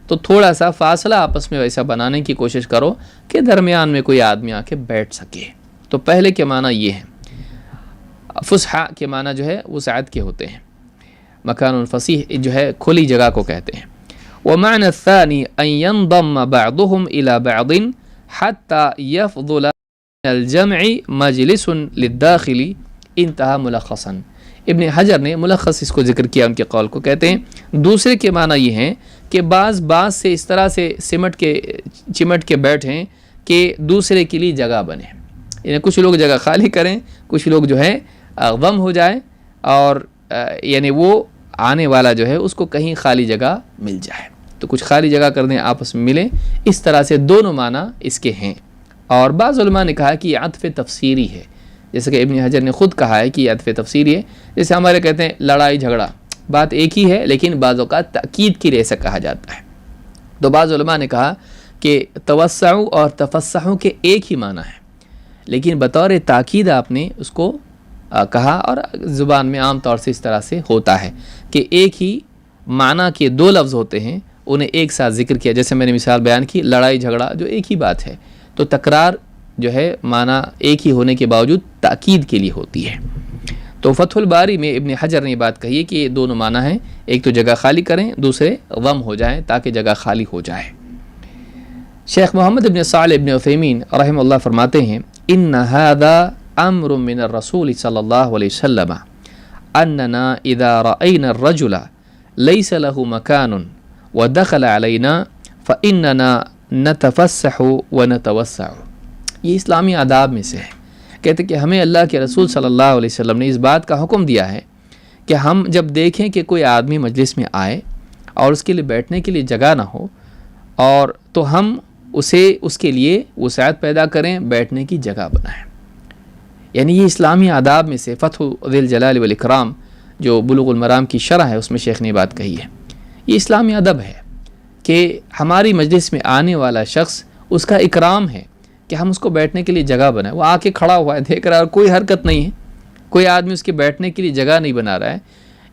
تو تھوڑا سا فاصلہ آپس میں ویسا بنانے کی کوشش کرو کہ درمیان میں کوئی آدمی آ کے بیٹھ سکے. تو پہلے کے معنی یہ ہیں. فسحہ کے معنی جو ہے وسعت کے ہوتے ہیں. مکان الفصیح جو ہے کھلی جگہ کو کہتے ہیں. ومعنى الثاني أن ينضم بعضهم إلى بعض حتى يفضل من الجمع مجلس للداخل انتہا ملخصا. ابن حجر نے ملخص اس کو ذکر کیا ان کے قول کو. کہتے ہیں دوسرے کے معنی یہ ہیں کہ بعض سے اس طرح سے چمٹ کے بیٹھیں کہ دوسرے کے لیے جگہ بنے. یعنی کچھ لوگ جگہ خالی کریں, کچھ لوگ جو ہے غم ہو جائے, اور یعنی وہ آنے والا جو ہے اس کو کہیں خالی جگہ مل جائے, تو کچھ خالی جگہ کر دیں, آپس میں ملیں. اس طرح سے دونوں معنی اس کے ہیں. اور بعض علماء نے کہا کہ یہ عطف تفسیری ہے, جیسے کہ ابن حجر نے خود کہا ہے کہ یہ عطف تفسیری ہے. جیسے ہمارے کہتے ہیں لڑائی جھگڑا, بات ایک ہی ہے لیکن بعض اوقات تاکید کے لیے ایسا کہا جاتا ہے. تو بعض علماء نے کہا کہ توسعوا اور تفسحوا کے ایک ہی معنی ہے, لیکن بطور تاکید آپ نے اس کو کہا, اور زبان میں عام طور سے اس طرح سے ہوتا ہے کہ ایک ہی معنی کے دو لفظ ہوتے ہیں, انہیں ایک ساتھ ذکر کیا. جیسے میں نے مثال بیان کی, لڑائی جھگڑا جو ایک ہی بات ہے, تو تکرار جو ہے معنی ایک ہی ہونے کے باوجود تاکید کے لیے ہوتی ہے. تو فتح الباری میں ابن حجر نے یہ بات کہی ہے کہ یہ دونوں معنی ہیں, ایک تو جگہ خالی کریں, دوسرے غم ہو جائیں تاکہ جگہ خالی ہو جائے. شیخ محمد ابن صالح ابن عثیمین رحمہ اللہ فرماتے ہیں ان هذا امر من الرسول صلی اللہ علیہ وسلم اننا اذا رأينا الرجل ليس له مكان ودخل علينا فاننا نتفسح ونتوسع. یہ اسلامی آداب میں سے ہے. کہتے کہ ہمیں اللہ کے رسول صلی اللہ علیہ وسلم نے اس بات کا حکم دیا ہے کہ ہم جب دیکھیں کہ کوئی آدمی مجلس میں آئے اور اس کے لیے بیٹھنے کے لیے جگہ نہ ہو, اور تو ہم اس کے لیے وسعت پیدا کریں, بیٹھنے کی جگہ بنائیں. یعنی یہ اسلامی آداب میں سے فتح ذی الجلال والاکرام جو بلوغ المرام کی شرح ہے اس میں شیخ نے بات کہی ہے. یہ اسلامی ادب ہے کہ ہماری مجلس میں آنے والا شخص, اس کا اکرام ہے کہ ہم اس کو بیٹھنے کے لیے جگہ بنائیں. وہ آ کے کھڑا ہوا ہے, دیکھ رہا ہے, اور کوئی حرکت نہیں ہے, کوئی آدمی اس کے بیٹھنے کے لیے جگہ نہیں بنا رہا ہے.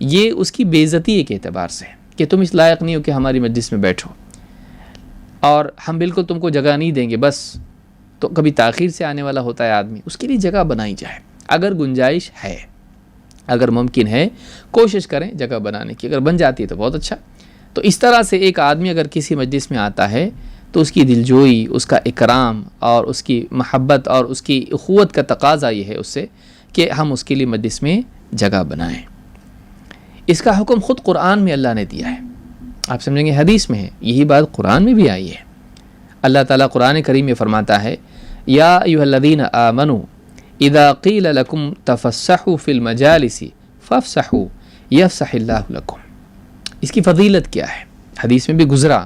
یہ اس کی بے عزتی ایک اعتبار سے کہ تم اس لائق نہیں ہو کہ ہماری مجلس میں بیٹھو, اور ہم بالکل تم کو جگہ نہیں دیں گے. بس تو کبھی تاخیر سے آنے والا ہوتا ہے آدمی, اس کے لیے جگہ بنائی جائے. اگر گنجائش ہے, اگر ممکن ہے, کوشش کریں جگہ بنانے کی. اگر بن جاتی ہے تو بہت اچھا. تو اس طرح سے ایک آدمی اگر کسی مجلس میں آتا ہے تو اس کی دلجوئی, اس کا اکرام اور اس کی محبت اور اس کی اخوت کا تقاضا یہ ہے اس سے کہ ہم اس کے لیے مجلس میں جگہ بنائیں. اس کا حکم خود قرآن میں اللہ نے دیا ہے. آپ سمجھیں گے حدیث میں ہے, یہی بات قرآن میں بھی آئی ہے. اللہ تعالیٰ قرآن کریم میں فرماتا ہے یا ایھا الذین آمنوا اذا قیل لکم تفسحوا فی المجالس فافسحوا یفسح اللہ لکم. اس کی فضیلت کیا ہے؟ حدیث میں بھی گزرا,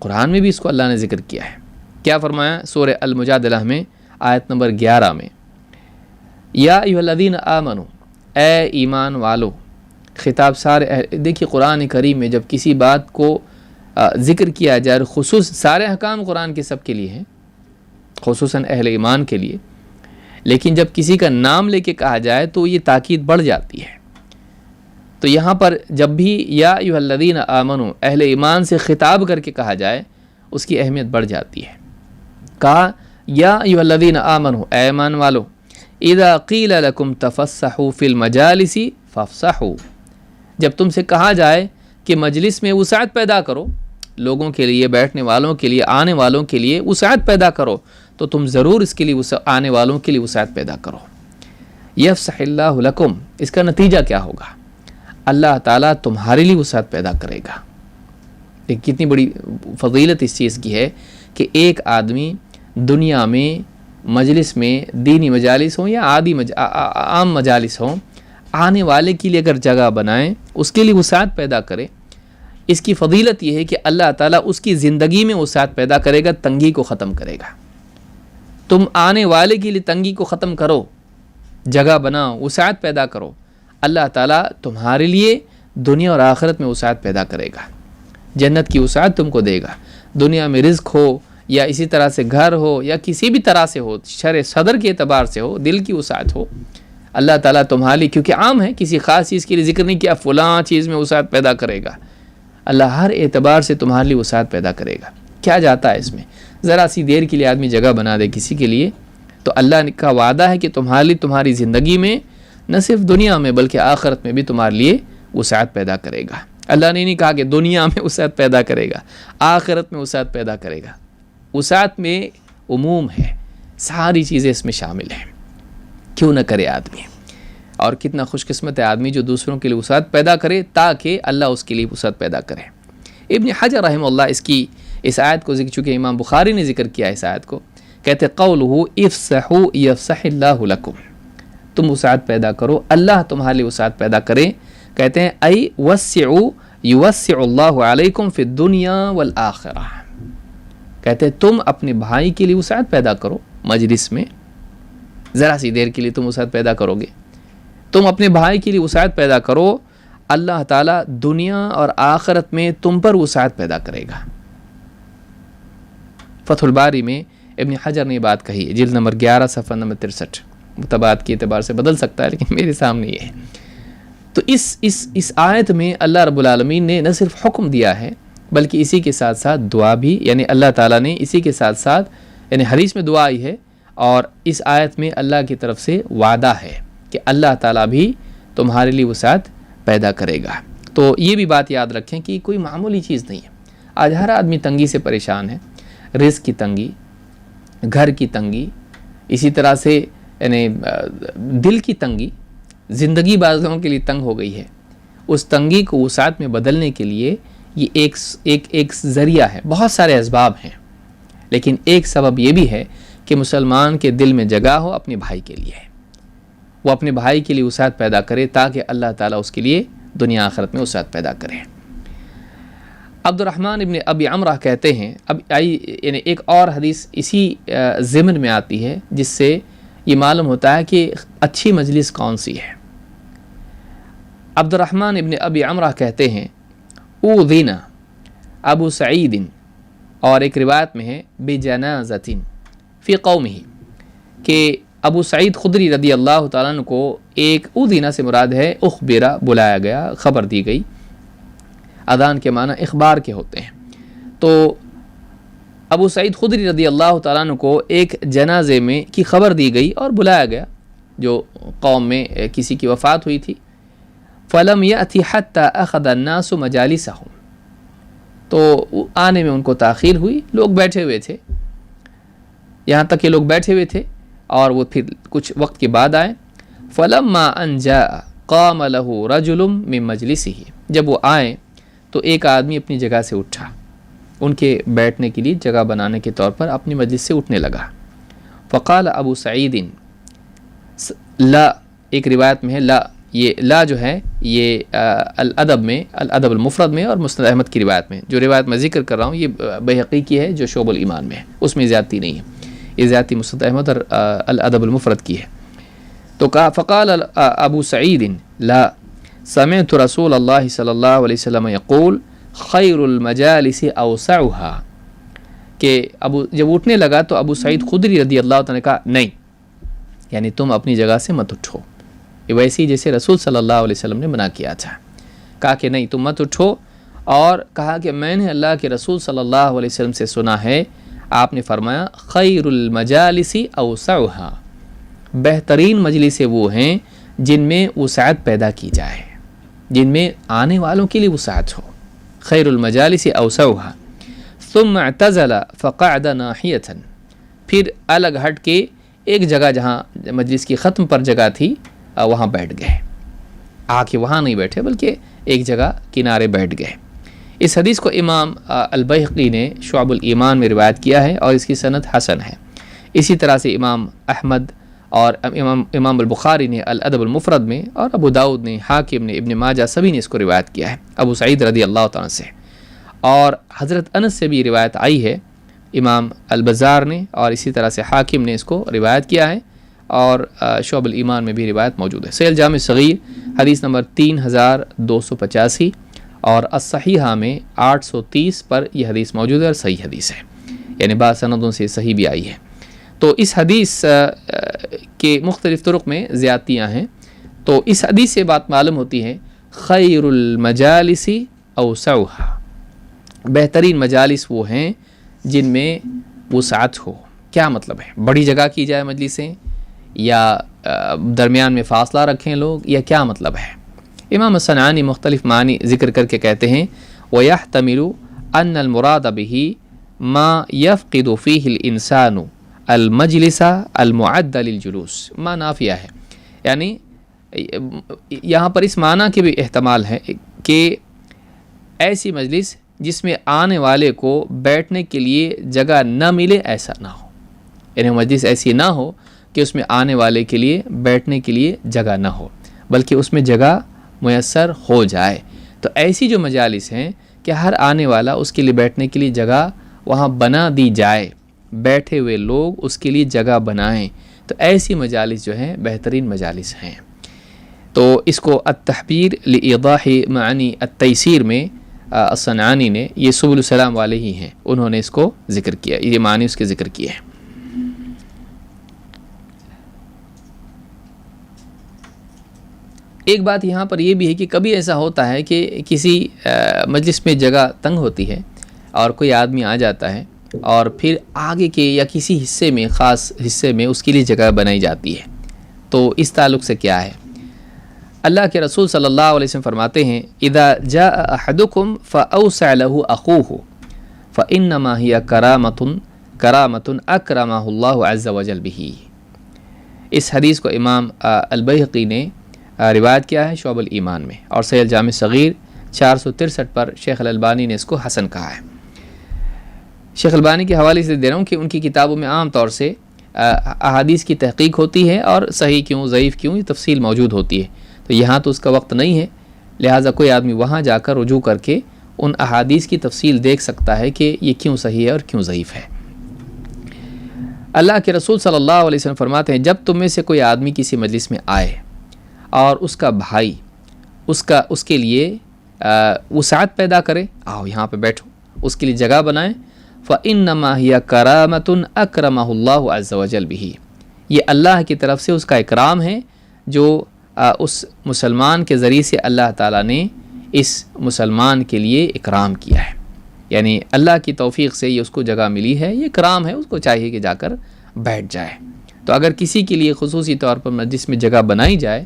قرآن میں بھی اس کو اللہ نے ذکر کیا ہے. کیا فرمایا سورہ المجادلہ میں آیت نمبر 11 میں, یا ایھا الذین آمنوا, اے ایمان والو. خطاب سارے, دیکھیے قرآن کریم میں جب کسی بات کو ذکر کیا جائے, خصوص سارے احکام قرآن کے سب کے لیے ہیں, خصوصاً اہل ایمان کے لیے, لیکن جب کسی کا نام لے کے کہا جائے تو یہ تاکید بڑھ جاتی ہے. تو یہاں پر جب بھی یا ایھا الذین آمنوا اہل ایمان سے خطاب کر کے کہا جائے, اس کی اہمیت بڑھ جاتی ہے. کہا یا ایھا الذین آمنوا, اے ایمان والو, اذا قیل لکم تفسحوا فی المجالس فافسحوا, جب تم سے کہا جائے کہ مجلس میں وسعت پیدا کرو, لوگوں کے لیے, بیٹھنے والوں کے لیے, آنے والوں کے لیے وسعت پیدا کرو, تو تم ضرور اس کے لیے آنے والوں کے لیے وسعت پیدا کرو. یفسح اللہ لکم, اس کا نتیجہ کیا ہوگا؟ اللہ تعالیٰ تمہارے لیے وسعت پیدا کرے گا. کتنی بڑی فضیلت اس چیز کی ہے کہ ایک آدمی دنیا میں مجلس میں, دینی مجالس ہوں یا عام مجالس ہوں, آنے والے کے لیے اگر جگہ بنائیں, اس کے لیے وسعت پیدا کرے. اس کی فضیلت یہ ہے کہ اللہ تعالیٰ اس کی زندگی میں وسعت پیدا کرے گا, تنگی کو ختم کرے گا. تم آنے والے کے لیے تنگی کو ختم کرو, جگہ بناؤ, وسعت پیدا کرو, اللہ تعالیٰ تمہارے لیے دنیا اور آخرت میں وسعت پیدا کرے گا. جنت کی وسعت تم کو دے گا. دنیا میں رزق ہو یا اسی طرح سے گھر ہو یا کسی بھی طرح سے ہو, شرع صدر کے اعتبار سے ہو, دل کی وسعت ہو, اللہ تعالیٰ تمہارے لیے, کیونکہ عام ہے, کسی خاص چیز کے لیے ذکر نہیں کیا, فلاں چیز میں وسعت پیدا کرے گا. اللہ ہر اعتبار سے تمہارے لیے وسعت پیدا کرے گا۔ کیا جاتا ہے اس میں؟ ذرا سی دیر کے لیے آدمی جگہ بنا دے کسی کے لیے، تو اللہ کا وعدہ ہے کہ تمہارے لیے تمہاری زندگی میں نہ صرف دنیا میں بلکہ آخرت میں بھی تمہارے لیے وسعت پیدا کرے گا۔ اللہ نے نہیں کہا کہ دنیا میں وسعت پیدا کرے گا، آخرت میں وسعت پیدا کرے گا۔ وسعت میں عموم ہے، ساری چیزیں اس میں شامل ہیں، کیوں نہ کرے آدمی۔ اور کتنا خوش قسمت ہے آدمی جو دوسروں کے لیے وسعت پیدا کرے تاکہ اللہ اس کے لیے وسعت پیدا کرے۔ ابن حجر رحمہ اللہ اس آیت کو چونکہ امام بخاری نے ذکر کیا اس آیت کو، کہتے قولہ افسحوا یفسح اللہ لکم، تم وسعت پیدا کرو اللہ تمہارے لیے وسعت پیدا کرے۔ کہتے ہیں ای وسعوا یوسع اللہ علیکم فی الدنیا والآخرہ، کہتے ہیں تم اپنے بھائی کے لیے وسعت پیدا کرو، مجلس میں ذرا سی دیر کے لیے تم وسعت پیدا کرو گے، تم اپنے بھائی کے لیے وسعت پیدا کرو، اللہ تعالیٰ دنیا اور آخرت میں تم پر وسعت پیدا کرے گا۔ فتح الباری میں ابن حجر نے یہ بات کہی ہے، جلد نمبر 11 صفحہ نمبر 63، مطبعات کے اعتبار سے بدل سکتا ہے لیکن میرے سامنے یہ ہے۔ تو اس آیت میں اللہ رب العالمین نے نہ صرف حکم دیا ہے بلکہ اسی کے ساتھ ساتھ دعا بھی، یعنی اللہ تعالیٰ نے اسی کے ساتھ ساتھ، یعنی حدیث میں دعا آئی ہے اور اس آیت میں اللہ کی طرف سے وعدہ ہے کہ اللہ تعالیٰ بھی تمہارے لیے وسعت پیدا کرے گا۔ تو یہ بھی بات یاد رکھیں کہ کوئی معمولی چیز نہیں ہے۔ آج ہر آدمی تنگی سے پریشان ہے، رزق کی تنگی، گھر کی تنگی، اسی طرح سے یعنی دل کی تنگی، زندگی بعض لوگوں کے لیے تنگ ہو گئی ہے۔ اس تنگی کو وسعت میں بدلنے کے لیے یہ ایک ذریعہ ہے، بہت سارے اسباب ہیں لیکن ایک سبب یہ بھی ہے کہ مسلمان کے دل میں جگہ ہو اپنے بھائی کے لیے، وہ اپنے بھائی کے لیے وسعت پیدا کرے تاکہ اللہ تعالیٰ اس کے لیے دنیا آخرت میں وسعت پیدا کرے۔ عبد الرحمن ابن ابی عمرہ کہتے ہیں، یعنی ایک اور حدیث اسی ضمن میں آتی ہے جس سے یہ معلوم ہوتا ہے کہ اچھی مجلس کون سی ہے۔ عبد الرحمن ابن ابی عمرہ کہتے ہیں اوذینا ابو سعید، اور ایک روایت میں ہے بجنازۃ فی قومہ، کہ ابو سعید خدری رضی اللہ تعالیٰ عنہ کو ایک اوذینا سے مراد ہے اخبرہ، بلایا گیا، خبر دی گئی۔ اذان کے معنی اخبار کے ہوتے ہیں۔ تو ابو سعید خدری رضی اللہ تعالیٰ عنہ کو ایک جنازے میں کی خبر دی گئی اور بلایا گیا، جو قوم میں کسی کی وفات ہوئی تھی۔ فلم یأتی حتی اخذ الناس مجالسہم، تو آنے میں ان کو تاخیر ہوئی، لوگ بیٹھے ہوئے تھے، یہاں تک کہ لوگ بیٹھے ہوئے تھے اور وہ پھر کچھ وقت کے بعد آئے۔ فلما ان جاء قام له رجل من مجلسہ، جب وہ آئے تو ایک آدمی اپنی جگہ سے اٹھا، ان کے بیٹھنے کے لیے جگہ بنانے کے طور پر اپنی مجلس سے اٹھنے لگا۔ فقال ابو سعید لا، ایک روایت میں ہے لا، یہ لا جو ہے یہ الادب میں، الادب المفرد میں اور مسند احمد کی روایت میں، جو روایت میں ذکر کر رہا ہوں یہ بیہقی کی ہے جو شعب الایمان میں ہے، اس میں زیادتی نہیں ہے، یہ زیادتی مسند احمد اور الادب المفرد کی ہے۔ تو کہا فقال ابو سعید لا سمعت رسول اللہ صلی اللہ علیہ وسلم یقول خیر المجالس اوسعها، کہ جب اٹھنے لگا تو ابو سعید خدری رضی اللہ عنہ نے کہا نہیں، یعنی تم اپنی جگہ سے مت اٹھو، یہ ویسے ہی جیسے رسول صلی اللہ علیہ وسلم نے منع کیا تھا، کہا کہ نہیں تم مت اٹھو، اور کہا کہ میں نے اللہ کے رسول صلی اللہ علیہ وسلم سے سنا ہے، آپ نے فرمایا خیر المجالس اوسعها، بہترین مجلسیں وہ ہیں جن میں وسعت پیدا کی جائے، جن میں آنے والوں کے لیے وسعت ہو، خیر المجالس اوسعها۔ ثم اعتزل فقعد ناحیۃ، پھر الگ ہٹ کے ایک جگہ جہاں مجلس کی ختم پر جگہ تھی وہاں بیٹھ گئے، آ کے وہاں نہیں بیٹھے بلکہ ایک جگہ کنارے بیٹھ گئے۔ اس حدیث کو امام البیہقی نے شعب الایمان میں روایت کیا ہے اور اس کی سند حسن ہے۔ اسی طرح سے امام احمد اور امام البخاری نے الادب المفرد میں، اور ابو داؤد نے، حاکم نے، ابن ماجہ سبھی نے اس کو روایت کیا ہے ابو سعید رضی اللہ تعالیٰ سے، اور حضرت انس سے بھی روایت آئی ہے، امام البزار نے اور اسی طرح سے حاکم نے اس کو روایت کیا ہے، اور شعب الایمان میں بھی روایت موجود ہے۔ صحیح جامع صغیر حدیث نمبر 3285 اور الصحیحہ میں 830 پر یہ حدیث موجود ہے اور صحیح حدیث ہے، یعنی بعض سندوں سے صحیح بھی آئی ہے۔ تو اس حدیث کے مختلف طرق میں زیادتیاں ہیں، تو اس حدیث سے بات معلوم ہوتی ہے خیر المجالس اوسعها، بہترین مجالس وہ ہیں جن میں وسعت ہو. کیا مطلب ہے؟ بڑی جگہ کی جائے مجلسیں، یا درمیان میں فاصلہ رکھیں لوگ، یا کیا مطلب ہے؟ امام الصنعانی مختلف معنی ذکر کر کے کہتے ہیں وَيَحْتَمِلُ أَنَّ الْمُرَادَ بِهِ مَا يَفْقِدُ فِيهِ الْإِنسَانُ الْمَجْلِسَ الْمُعَدَّ لِلْجُلُوسِ. ما نافیہ ہے، یعنی یہاں پر اس معنی کے بھی احتمال ہے کہ ایسی مجلس جس میں آنے والے کو بیٹھنے کے لیے جگہ نہ ملے، ایسا نہ ہو. یعنی مجلس ایسی نہ ہو کہ اس میں آنے والے کے لیے بیٹھنے کے لیے جگہ نہ ہو، بلکہ اس میں جگہ میسر ہو جائے. تو ایسی جو مجالس ہیں کہ ہر آنے والا اس کے لیے بیٹھنے کے لیے جگہ وہاں بنا دی جائے، بیٹھے ہوئے لوگ اس کے لیے جگہ بنائیں، تو ایسی مجالس جو ہیں بہترین مجالس ہیں. تو اس کو التحبیر لإيضاح معانی التیسیر میں الصنعانی نے، یہ سبل السلام والے ہی ہیں، انہوں نے اس کو ذکر کیا، یہ معنی اس کے ذکر کیے ہیں. ایک بات یہاں پر یہ بھی ہے کہ کبھی ایسا ہوتا ہے کہ کسی مجلس میں جگہ تنگ ہوتی ہے اور کوئی آدمی آ جاتا ہے اور پھر آگے کے یا کسی حصے میں، خاص حصے میں اس کے لیے جگہ بنائی جاتی ہے. تو اس تعلق سے کیا ہے؟ اللہ کے رسول صلی اللہ علیہ وسلم فرماتے ہیں اذا جاء احدکم فاوسع له اخوه فانما هي کرامۃ اکرمہ اللہ عز وجل به. اس حدیث کو امام البیہقی نے روایت کیا ہے شعب الایمان میں، اور صحیح الجامع صغیر 463 پر شیخ الالبانی نے اس کو حسن کہا ہے. شیخ البانی کے حوالے سے دے رہا ہوں کہ ان کی کتابوں میں عام طور سے احادیث کی تحقیق ہوتی ہے، اور صحیح کیوں ضعیف کیوں یہ تفصیل موجود ہوتی ہے. تو یہاں تو اس کا وقت نہیں ہے، لہٰذا کوئی آدمی وہاں جا کر رجوع کر کے ان احادیث کی تفصیل دیکھ سکتا ہے کہ یہ کیوں صحیح ہے اور کیوں ضعیف ہے. اللہ کے رسول صلی اللہ علیہ وسلم فرماتے ہیں جب تم میں سے کوئی آدمی کسی مجلس میں آئے اور اس کا بھائی اس کے لیے وسعت پیدا کرے، آؤ یہاں پہ بیٹھو، اس کے لیے جگہ بنائیں، فَإِنَّمَا هِيَ كَرَامَةٌ أَكْرَمَهُ اللَّهُ عَزَّ وَجَلَ بِهِ. یہ اللہ کی طرف سے اس کا اکرام ہے جو اس مسلمان کے ذریعے سے اللہ تعالیٰ نے اس مسلمان کے لیے اکرام کیا ہے. یعنی اللہ کی توفیق سے یہ اس کو جگہ ملی ہے، یہ اکرام ہے، اس کو چاہیے کہ جا کر بیٹھ جائے. تو اگر کسی کے لیے خصوصی طور پر مجلس میں جگہ بنائی جائے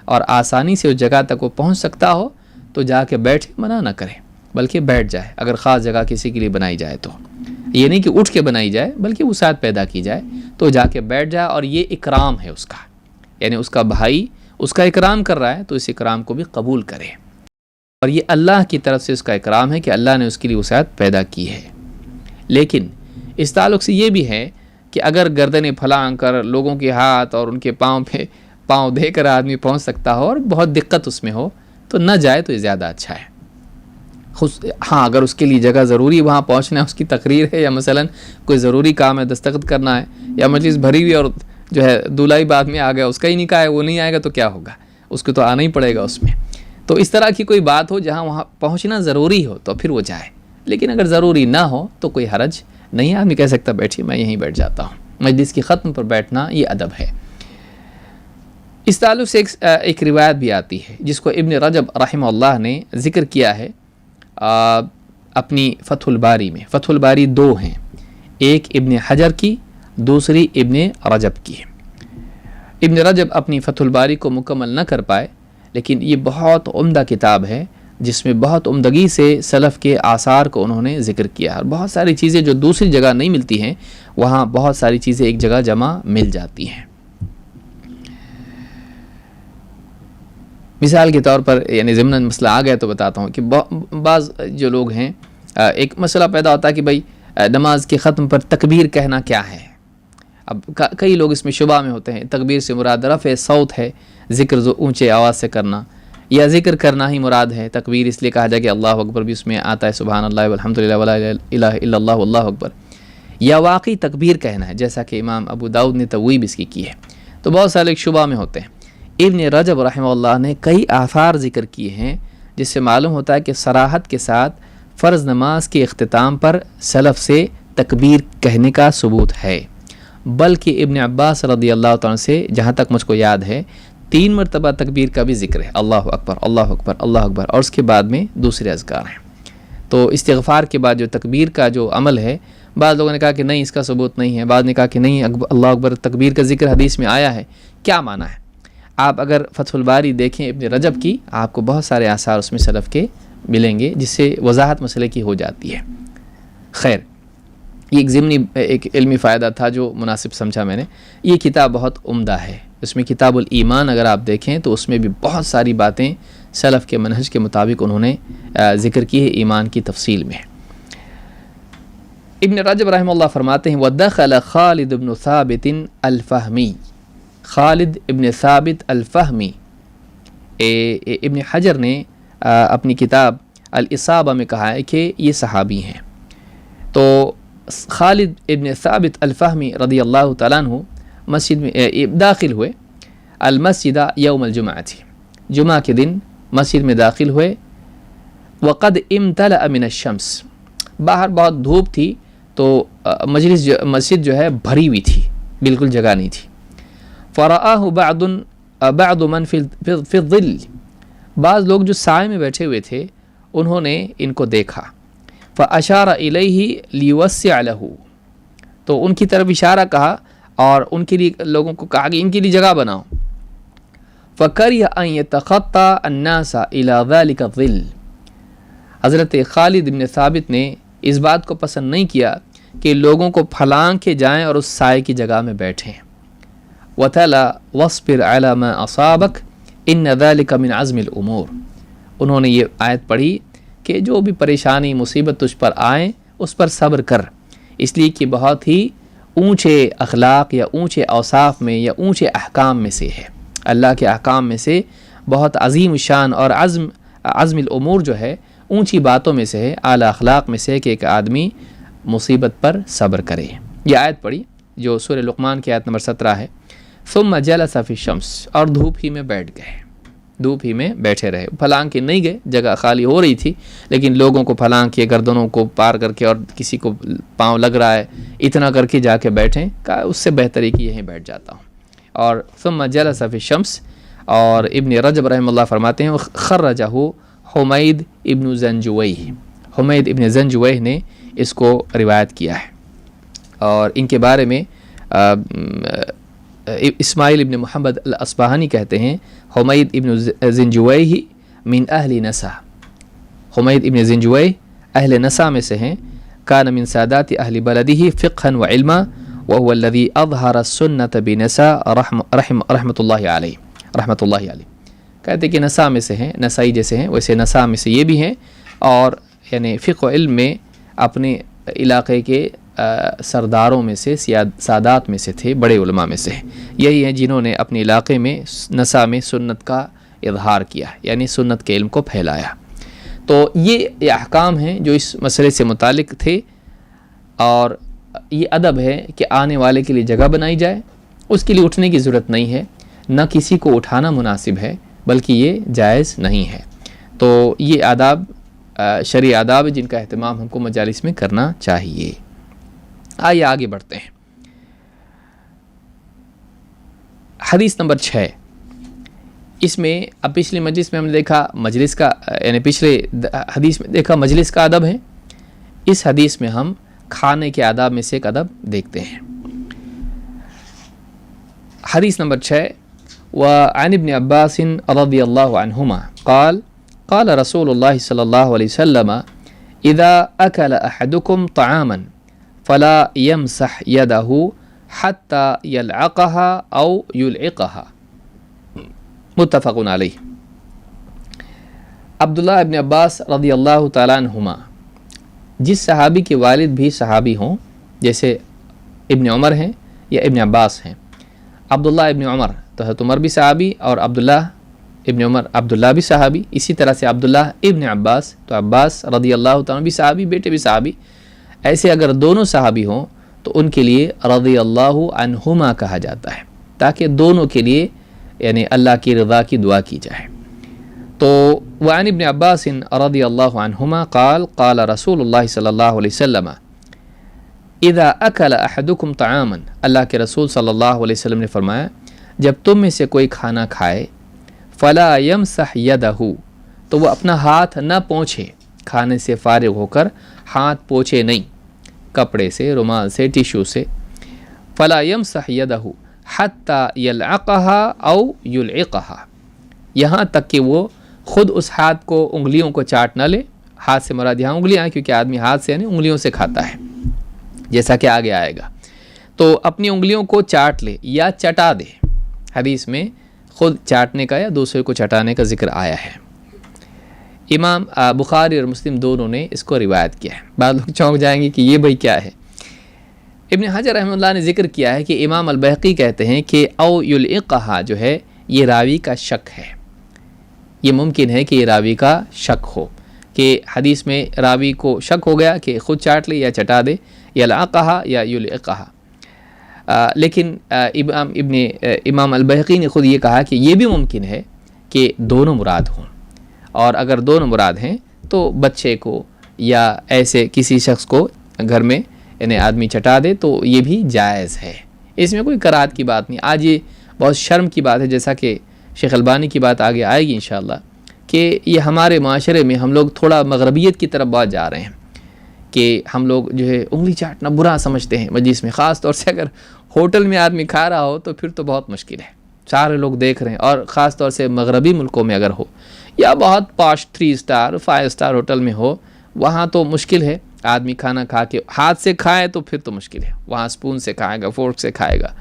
اور آسانی سے اس جگہ تک وہ پہنچ سکتا ہو تو جا کے بیٹھے، منع نہ کرے، بلکہ بیٹھ جائے. اگر خاص جگہ کسی کے لیے بنائی جائے تو یہ نہیں کہ اٹھ کے بنائی جائے، بلکہ وسعت پیدا کی جائے تو جا کے بیٹھ جائے. اور یہ اکرام ہے اس کا، یعنی اس کا بھائی اس کا اکرام کر رہا ہے تو اس اکرام کو بھی قبول کرے. اور یہ اللہ کی طرف سے اس کا اکرام ہے کہ اللہ نے اس کے لیے وسعت پیدا کی ہے. لیکن اس تعلق سے یہ بھی ہے کہ اگر گردنیں پھلانگ کر لوگوں کے ہاتھ اور ان کے پاؤں پہ پاؤں دے کر آدمی پہنچ سکتا ہو اور بہت دقت اس میں ہو تو نہ جائے تو یہ زیادہ اچھا ہے. ہاں اگر اس کے لیے جگہ ضروری وہاں پہنچنا ہے، اس کی تقریر ہے یا مثلا کوئی ضروری کام ہے، دستخط کرنا ہے، یا مجلس بھری ہوئی اور جو ہے دولہائی بعد میں آ گیا، اس کا ہی نکاح ہے، وہ نہیں آئے گا تو کیا ہوگا، اس کو تو آنا ہی پڑے گا اس میں. تو اس طرح کی کوئی بات ہو جہاں وہاں پہنچنا ضروری ہو تو پھر وہ جائے. لیکن اگر ضروری نہ ہو تو کوئی حرج نہیں، آدمی کہہ سکتا بیٹھیے میں یہیں بیٹھ جاتا ہوں. مجلس کی ختم پر بیٹھنا یہ ادب ہے. اس تعلق سے ایک روایت بھی آتی ہے جس کو ابن رجب رحمہ اللہ نے ذکر کیا ہے اپنی فتح الباری میں. فتح الباری دو ہیں، ایک ابن حجر کی، دوسری ابن رجب کی. ابن رجب اپنی فتح الباری کو مکمل نہ کر پائے، لیکن یہ بہت عمدہ کتاب ہے جس میں بہت عمدگی سے سلف کے آثار کو انہوں نے ذکر کیا، اور بہت ساری چیزیں جو دوسری جگہ نہیں ملتی ہیں وہاں بہت ساری چیزیں ایک جگہ جمع مل جاتی ہیں. مثال کے طور پر یعنی ضمن مسئلہ آ گیا تو بتاتا ہوں کہ بعض جو لوگ ہیں ایک مسئلہ پیدا ہوتا ہے کہ بھائی نماز کے ختم پر تکبیر کہنا کیا ہے. اب کئی لوگ اس میں شبہ میں ہوتے ہیں، تکبیر سے مراد رفع صوت ہے، ذکر اونچے آواز سے کرنا، یا ذکر کرنا ہی مراد ہے. تکبیر اس لیے کہا جائے کہ اللہ اکبر بھی اس میں آتا ہے، سبحان اللہ والحمدللہ ولا الہ الا اللہ واللہ اکبر، یا واقعی تکبیر کہنا ہے جیسا کہ امام ابو داؤد نے تبویب اس کی کی ہے. تو بہت سارے شبہ میں ہوتے ہیں. ابن رجب رحمہ اللہ نے کئی آثار ذکر کیے ہیں جس سے معلوم ہوتا ہے کہ صراحت کے ساتھ فرض نماز کے اختتام پر سلف سے تکبیر کہنے کا ثبوت ہے. بلکہ ابن عباس رضی اللہ تعالیٰ سے جہاں تک مجھ کو یاد ہے 3 مرتبہ تکبیر کا بھی ذکر ہے، اللہ اکبر اللہ اکبر اللہ اکبر، اور اس کے بعد میں دوسرے اذکار ہیں. تو استغفار کے بعد جو تکبیر کا جو عمل ہے، بعض لوگوں نے کہا کہ نہیں اس کا ثبوت نہیں ہے، بعض نے کہا کہ نہیں اللہ اکبر تکبیر کا ذکر حدیث میں آیا ہے، کیا معنی ہے؟ آپ اگر فتح الباری دیکھیں ابن رجب کی، آپ کو بہت سارے آثار اس میں سلف کے ملیں گے جس سے وضاحت مسئلے کی ہو جاتی ہے۔ خیر، یہ ایک ضمنی ایک علمی فائدہ تھا جو مناسب سمجھا میں نے۔ یہ کتاب بہت عمدہ ہے، اس میں کتاب الایمان اگر آپ دیکھیں تو اس میں بھی بہت ساری باتیں سلف کے منہج کے مطابق انہوں نے ذکر کی ہے ایمان کی تفصیل میں۔ ابن رجب رحمہ اللہ فرماتے ہیں وَدَخَلَ خالد بن ثابت الفہمی، خالد ابن ثابت الفہمی، ابن حجر نے اپنی کتاب الاصابہ میں کہا ہے کہ یہ صحابی ہیں۔ تو خالد ابن ثابت الفہمی رضی اللہ تعالیٰ عنہ مسجد میں داخل ہوئے، المسجد یوم الجمعہ تھی، جمعہ کے دن مسجد میں داخل ہوئے، وقد امتلأ من الشمس، باہر بہت دھوپ تھی تو مسجد جو ہے بھری ہوئی تھی، بالکل جگہ نہیں تھی۔ فرآہ بعض من فی الظل، بعض لوگ جو سائے میں بیٹھے ہوئے تھے انہوں نے ان کو دیکھا، فاشار الیہ لیوسع لہ، تو ان کی طرف اشارہ کہا اور ان کے لیے لوگوں کو کہا کہ ان کے لیے جگہ بناؤ۔ فکرہ ان یتخطى الناس الی ذلک الظل، حضرت خالد بن ثابت نے اس بات کو پسند نہیں کیا کہ لوگوں کو پھلانگ کے جائیں اور اس سائے کی جگہ میں بیٹھیں۔ وَتَلَا وَاصْبِرْ عَلَى مَا أَصَابَكَ إِنَّ ذَلِكَ مِنْ عَزْمِ الْأُمُورِ، انہوں نے یہ آیت پڑھی کہ جو بھی پریشانی مصیبت تجھ پر آئیں اس پر صبر کر، اس لیے کہ بہت ہی اونچے اخلاق یا اونچے اوصاف میں یا اونچے احکام میں سے ہے، اللہ کے احکام میں سے بہت عظیم شان اور عزم الامور جو ہے اونچی باتوں میں سے ہے، اعلیٰ اخلاق میں سے ہے کہ ایک آدمی مصیبت پر صبر کرے۔ یہ آیت پڑھی جو سورہ لقمان کی آیت نمبر 17 ہے۔ ثم جلس فی الشمس، اور دھوپ ہی میں بیٹھ گئے، دھوپ ہی میں بیٹھے رہے، پھلانگ کے نہیں گئے، جگہ خالی ہو رہی تھی لیکن لوگوں کو پھلانگ کے گردنوں کو پار کر کے اور کسی کو پاؤں لگ رہا ہے اتنا کر کے جا کے بیٹھیں، کہا اس سے بہتر ہے کہ یہیں بیٹھ جاتا ہوں۔ اور ثم جلس فی الشمس، اور ابن رجب رحمہ اللہ فرماتے ہیں خرجہ حمید ابن زنجویہ، حمید ابن زنجویہ نے اس کو روایت کیا ہے، اور ان کے بارے میں اسماعیل ابن محمد الاصبہانی کہتے ہیں حمید ابن زنجویہ من اہل نسا، حمید ابن زنجویہ اہل نسا میں سے ہیں، کان من سادات اہل بلدہ فقہا وعلما وهو الذي اظہر السنة بنسا رحمۃ اللہ علیہ، کہتے کہ نسا میں سے ہیں، نسائی جیسے ہیں ویسے نسا میں سے یہ بھی ہیں، اور یعنی فقہ و علم میں اپنے علاقے کے سرداروں میں سے سادات میں سے تھے، بڑے علماء میں سے یہی ہیں جنہوں نے اپنے علاقے میں نسا میں سنت کا اظہار کیا، یعنی سنت کے علم کو پھیلایا۔ تو یہ احکام ہیں جو اس مسئلے سے متعلق تھے، اور یہ ادب ہے کہ آنے والے کے لیے جگہ بنائی جائے، اس کے لیے اٹھنے کی ضرورت نہیں ہے، نہ کسی کو اٹھانا مناسب ہے بلکہ یہ جائز نہیں ہے۔ تو یہ آداب شرعی آداب جن کا اہتمام ہم کو مجالس میں کرنا چاہیے۔ آئیے آگے بڑھتے ہیں۔ حدیث نمبر 6، اس میں اب پچھلی مجلس میں ہم نے دیکھا مجلس کا، یعنی پچھلے حدیث میں دیکھا مجلس کا ادب ہے، اس حدیث میں ہم کھانے کے آداب میں سے ایک ادب دیکھتے ہیں۔ حدیث نمبر 6، وعن ابن عباس رضی اللہ عنہما قال قال رسول اللہ صلی اللہ علیہ وسلم اذا اکل احدکم طعاما فلا يمسح يده حتى يلعقها او يلعقها، متفق علیہ۔ عبداللہ ابن عباس رضی اللہ تعالیٰ عنہما، جس صحابی کے والد بھی صحابی ہوں، جیسے ابن عمر ہیں یا ابن عباس ہیں، عبداللہ ابن عمر تو حضرت عمر بھی صحابی اور عبداللہ ابن عمر عبداللہ بھی صحابی، اسی طرح سے عبداللہ ابن عباس تو عباس رضی اللہ تعالیٰ بھی صحابی، بیٹے بھی صحابی۔ ایسے اگر دونوں صحابی ہوں تو ان کے لیے رضی اللہ عنہما کہا جاتا ہے، تاکہ دونوں کے لیے یعنی اللہ کی رضا کی دعا کی جائے۔ تو وعن ابن عباس رضی اللہ عنہما قال قال رسول اللہ صلی اللہ علیہ وسلم اذا اکل احدکم طعاما، اللہ کے رسول صلی اللہ علیہ وسلم نے فرمایا جب تم میں سے کوئی کھانا کھائے، فلا یمسح یدہ، تو وہ اپنا ہاتھ نہ پونچھے، کھانے سے فارغ ہو کر ہاتھ پوچھے نہیں، کپڑے سے، رومال سے، ٹیشو سے. فلا یمسح یدہ حتی یلعقہا او یلعقہا، یہاں تک کہ وہ خود اس ہاتھ کو، انگلیوں کو چاٹ نہ لے. ہاتھ سے مراد یہاں انگلیاں ہیں، کیونکہ آدمی ہاتھ سے یعنی انگلیوں سے کھاتا ہے، جیسا کہ آگے آئے گا. تو اپنی انگلیوں کو چاٹ لے یا چٹا دے. حدیث میں خود چاٹنے کا یا دوسرے کو چٹانے کا ذکر آیا ہے. امام بخاری اور مسلم دونوں نے اس کو روایت کیا ہے. بعض لوگ چونک جائیں گے کہ یہ بھائی کیا ہے. ابن حجر رحمۃ اللہ نے ذکر کیا ہے کہ امام البیہقی کہتے ہیں کہ او یلعقہا جو ہے یہ راوی کا شک ہے. یہ ممکن ہے کہ یہ راوی کا شک ہو، کہ حدیث میں راوی کو شک ہو گیا کہ خود چاٹ لے یا چٹا دے، یلعقہا یا یلعقہا. لیکن امام البیہقی نے خود یہ کہا کہ یہ بھی ممکن ہے کہ دونوں مراد ہوں، اور اگر دونوں مراد ہیں تو بچے کو یا ایسے کسی شخص کو گھر میں یعنی آدمی چٹا دے تو یہ بھی جائز ہے. اس میں کوئی کراہت کی بات نہیں. آج یہ بہت شرم کی بات ہے، جیسا کہ شیخ البانی کی بات آگے آئے گی انشاءاللہ، کہ یہ ہمارے معاشرے میں ہم لوگ تھوڑا مغربیت کی طرف بہت جا رہے ہیں، کہ ہم لوگ جو ہے انگلی چاٹنا برا سمجھتے ہیں مجلس میں. خاص طور سے اگر ہوٹل میں آدمی کھا رہا ہو تو پھر تو بہت مشکل ہے، سارے لوگ دیکھ رہے ہیں، اور خاص طور سے مغربی ملکوں میں اگر ہو یا بہت پاش 3 اسٹار 5 اسٹار ہوٹل میں ہو، وہاں تو مشکل ہے. آدمی کھانا کھا کے ہاتھ سے کھائے تو پھر تو مشکل ہے، وہاں سپون سے کھائے گا، فورک سے کھائے گا.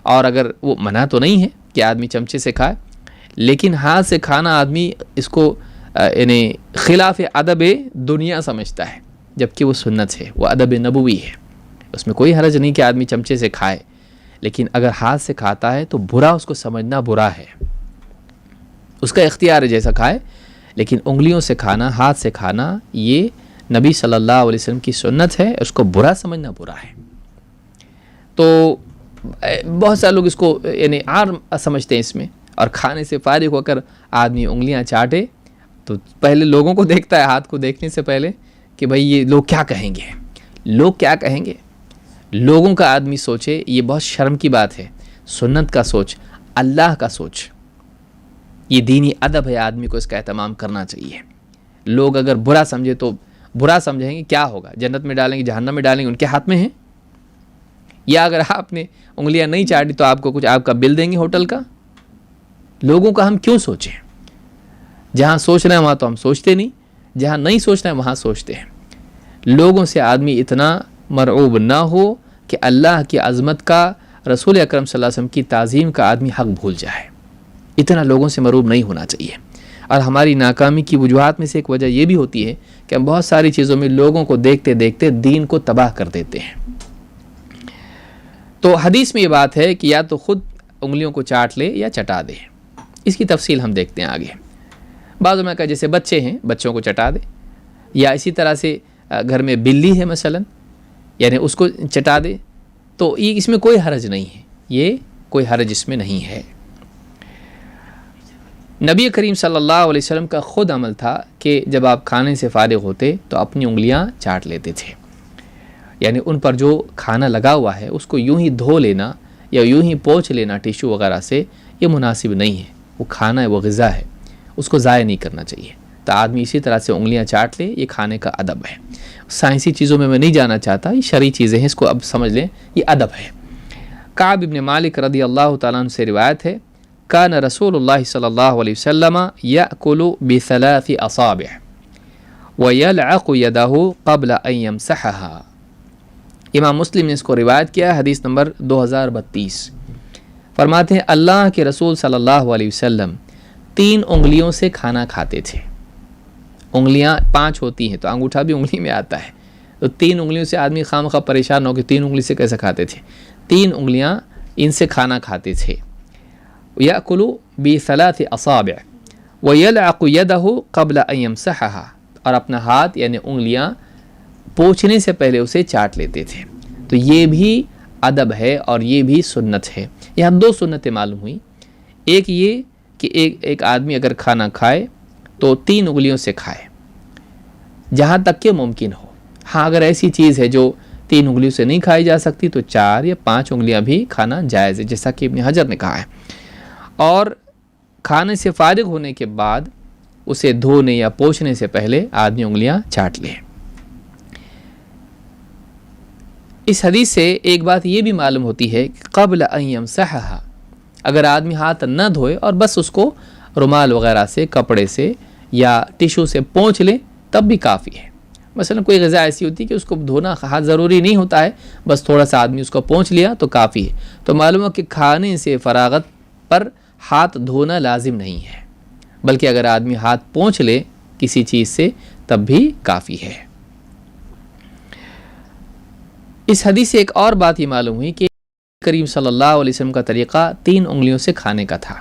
اور اگر وہ منع تو نہیں ہے کہ آدمی چمچے سے کھائے، لیکن ہاتھ سے کھانا آدمی اس کو یعنی خلاف ادب دنیا سمجھتا ہے، جبکہ وہ سنت ہے، وہ ادب نبوی ہے. اس میں کوئی حرج نہیں کہ آدمی چمچے سے کھائے، لیکن اگر ہاتھ سے کھاتا ہے تو برا اس کو سمجھنا برا ہے. اس کا اختیار ہے جیسا کھائے، لیکن انگلیوں سے کھانا، ہاتھ سے کھانا، یہ نبی صلی اللہ علیہ وسلم کی سنت ہے، اس کو برا سمجھنا برا ہے. تو بہت سارے لوگ اس کو یعنی عام سمجھتے ہیں اس میں، اور کھانے سے فارغ ہو کر آدمی انگلیاں چاٹے تو پہلے لوگوں کو دیکھتا ہے، ہاتھ کو دیکھنے سے پہلے، کہ بھئی یہ لوگ کیا کہیں گے، لوگ کیا کہیں گے. لوگوں کا آدمی سوچے، یہ بہت شرم کی بات ہے. سنت کا سوچ، اللہ کا سوچ، یہ دینی ادب ہے، آدمی کو اس کا اہتمام کرنا چاہیے. لوگ اگر برا سمجھے تو برا سمجھیں گے، کیا ہوگا؟ جنت میں ڈالیں گے، جہنم میں ڈالیں گے، ان کے ہاتھ میں ہیں. یا اگر آپ نے انگلیاں نہیں چاٹی تو آپ کو کچھ آپ کا بل دیں گے ہوٹل کا. لوگوں کا ہم کیوں سوچیں؟ جہاں سوچ رہے ہیں وہاں تو ہم سوچتے نہیں، جہاں نہیں سوچ رہے ہیں وہاں سوچتے ہیں. لوگوں سے آدمی اتنا مرعوب نہ ہو کہ اللہ کی عظمت کا، رسول اکرم صلی اللہ علیہ وسلم کی تعظیم کا آدمی حق بھول جائے. اتنا لوگوں سے مرعوب نہیں ہونا چاہیے. اور ہماری ناکامی کی وجوہات میں سے ایک وجہ یہ بھی ہوتی ہے کہ ہم بہت ساری چیزوں میں لوگوں کو دیکھتے دیکھتے دین کو تباہ کر دیتے ہیں. تو حدیث میں یہ بات ہے کہ یا تو خود انگلیوں کو چاٹ لے یا چٹا دے. اس کی تفصیل ہم دیکھتے ہیں آگے. بعض میں کہا جیسے بچے ہیں، بچوں کو چٹا دے، یا اسی طرح سے گھر میں بلی ہے مثلا، یعنی اس کو چٹا دے، تو یہ اس میں کوئی حرج نہیں ہے، یہ کوئی حرج اس میں نہیں ہے. نبی کریم صلی اللہ علیہ وسلم کا خود عمل تھا کہ جب آپ کھانے سے فارغ ہوتے تو اپنی انگلیاں چاٹ لیتے تھے. یعنی ان پر جو کھانا لگا ہوا ہے اس کو یوں ہی دھو لینا یا یوں ہی پوچھ لینا ٹیشو وغیرہ سے، یہ مناسب نہیں ہے. وہ کھانا ہے، وہ غذا ہے، اس کو ضائع نہیں کرنا چاہیے. تو آدمی اسی طرح سے انگلیاں چاٹ لے، یہ کھانے کا ادب ہے. سائنسی چیزوں میں نہیں جانا چاہتا، یہ شرعی چیزیں ہیں، اس کو اب سمجھ لیں، یہ ادب ہے. کعب ابن مالک رضی اللہ تعالیٰ عنہ سے روایت ہے، کان رسول اللہ صلی اللہ علیہ وسلم یأکل بثلاث اصابع ویلعق یدہ قبل ان یمسحها. امام مسلم نے اس کو روایت کیا، حدیث نمبر 2032. فرماتے ہیں اللہ کے رسول صلی اللہ علیہ وسلم 3 انگلیوں سے کھانا کھاتے تھے. انگلیاں 5 ہوتی ہیں تو انگوٹھا بھی انگلی میں آتا ہے، تو 3 انگلیوں سے آدمی خواہ پریشان ہو کہ 3 انگلی سے کیسے کھاتے تھے. 3 انگلیاں ان سے کھانا کھاتے تھے. یأکل بثلاث اصابع ویلعق یدہ قبل ان یمسحها، اور اپنا ہاتھ یعنی انگلیاں پوچھنے سے پہلے اسے چاٹ لیتے تھے. تو یہ بھی ادب ہے اور یہ بھی سنت ہے. یہاں 2 سنتیں معلوم ہوئیں. ایک یہ کہ ایک آدمی اگر کھانا کھائے تو 3 انگلیوں سے کھائے جہاں تک کہ ممکن ہو. ہاں اگر ایسی چیز ہے جو 3 انگلیوں سے نہیں کھائی جا سکتی تو 4 یا 5 انگلیاں بھی کھانا جائز ہے، جیسا کہ ابن حجر نے کہا ہے. اور کھانے سے فارغ ہونے کے بعد اسے دھونے یا پوچھنے سے پہلے آدمی انگلیاں چاٹ لے۔ اس حدیث سے ایک بات یہ بھی معلوم ہوتی ہے کہ قبل ان یمسحھا، اگر آدمی ہاتھ نہ دھوئے اور بس اس کو رومال وغیرہ سے، کپڑے سے یا ٹیشو سے پونچھ لے تب بھی کافی ہے۔ مثلا کوئی غذا ایسی ہوتی ہے کہ اس کو دھونا ہاتھ ضروری نہیں ہوتا ہے، بس تھوڑا سا آدمی اس کو پونچھ لیا تو کافی ہے۔ تو معلوم ہے کہ کھانے سے فراغت پر ہاتھ دھونا لازم نہیں ہے، بلکہ اگر آدمی ہاتھ پونچھ لے کسی چیز سے تب بھی کافی ہے۔ اس حدیث سے ایک اور بات یہ معلوم ہوئی کہ کریم صلی اللہ علیہ وسلم کا طریقہ 3 انگلیوں سے کھانے کا تھا۔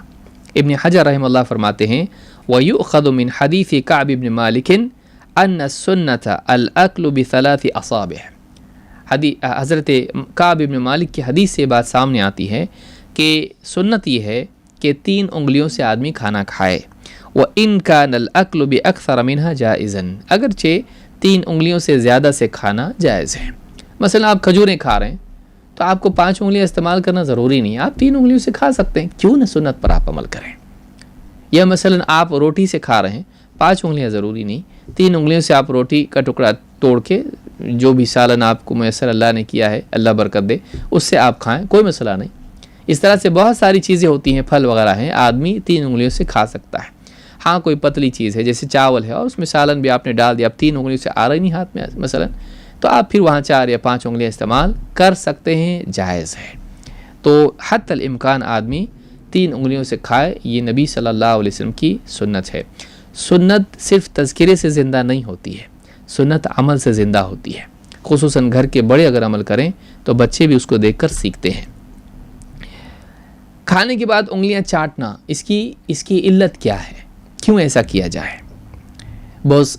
ابن حجر رحمہ اللہ فرماتے ہیں وَيُؤْخَذُ مِنْ حَدِيثِ كَعْبِ بْنِ مَالِكٍ أَنَّ السُّنَّةَ الْأَكْلُ بِثَلَاثِ أَصَابِعٍ۔ حضرت کعب بن مالک کی حدیث سے بات سامنے آتی ہے کہ سنت یہ ہے کہ 3 انگلیوں سے آدمی کھانا کھائے۔ وَإِنْ كَانَ الْأَكْلُ بِأَكْثَرَ مِنْهَا جَائِزًا، اگرچہ 3 انگلیوں سے زیادہ سے کھانا جائز ہے۔ مثلا آپ کھجوریں کھا رہے ہیں تو آپ کو 5 انگلیاں استعمال کرنا ضروری نہیں ہے، آپ 3 انگلیوں سے کھا سکتے ہیں، کیوں نہ سنت پر آپ عمل کریں۔ یا مثلا آپ روٹی سے کھا رہے ہیں، 5 انگلیاں ضروری نہیں، 3 انگلیوں سے آپ روٹی کا ٹکڑا توڑ کے جو بھی سالن آپ کو میسر اللہ نے کیا ہے، اللہ برکت دے، اس سے آپ کھائیں، کوئی مسئلہ نہیں۔ اس طرح سے بہت ساری چیزیں ہوتی ہیں، پھل وغیرہ ہیں، آدمی 3 انگلیوں سے کھا سکتا ہے۔ ہاں کوئی پتلی چیز ہے جیسے چاول ہے اور اس میں سالن بھی آپ نے ڈال دیا، اب 3 انگلیوں سے آ رہی نہیں ہاتھ میں مثلا، تو آپ پھر وہاں 4 یا 5 انگلیاں استعمال کر سکتے ہیں، جائز ہے۔ تو حتی الامکان آدمی 3 انگلیوں سے کھائے، یہ نبی صلی اللہ علیہ وسلم کی سنت ہے۔ سنت صرف تذکرے سے زندہ نہیں ہوتی ہے، سنت عمل سے زندہ ہوتی ہے۔ خصوصاً گھر کے بڑے اگر عمل کریں تو بچے بھی اس کو دیکھ کر سیکھتے ہیں۔ کھانے کے بعد انگلیاں چاٹنا، اس کی علت کیا ہے؟ کیوں ایسا کیا جائے؟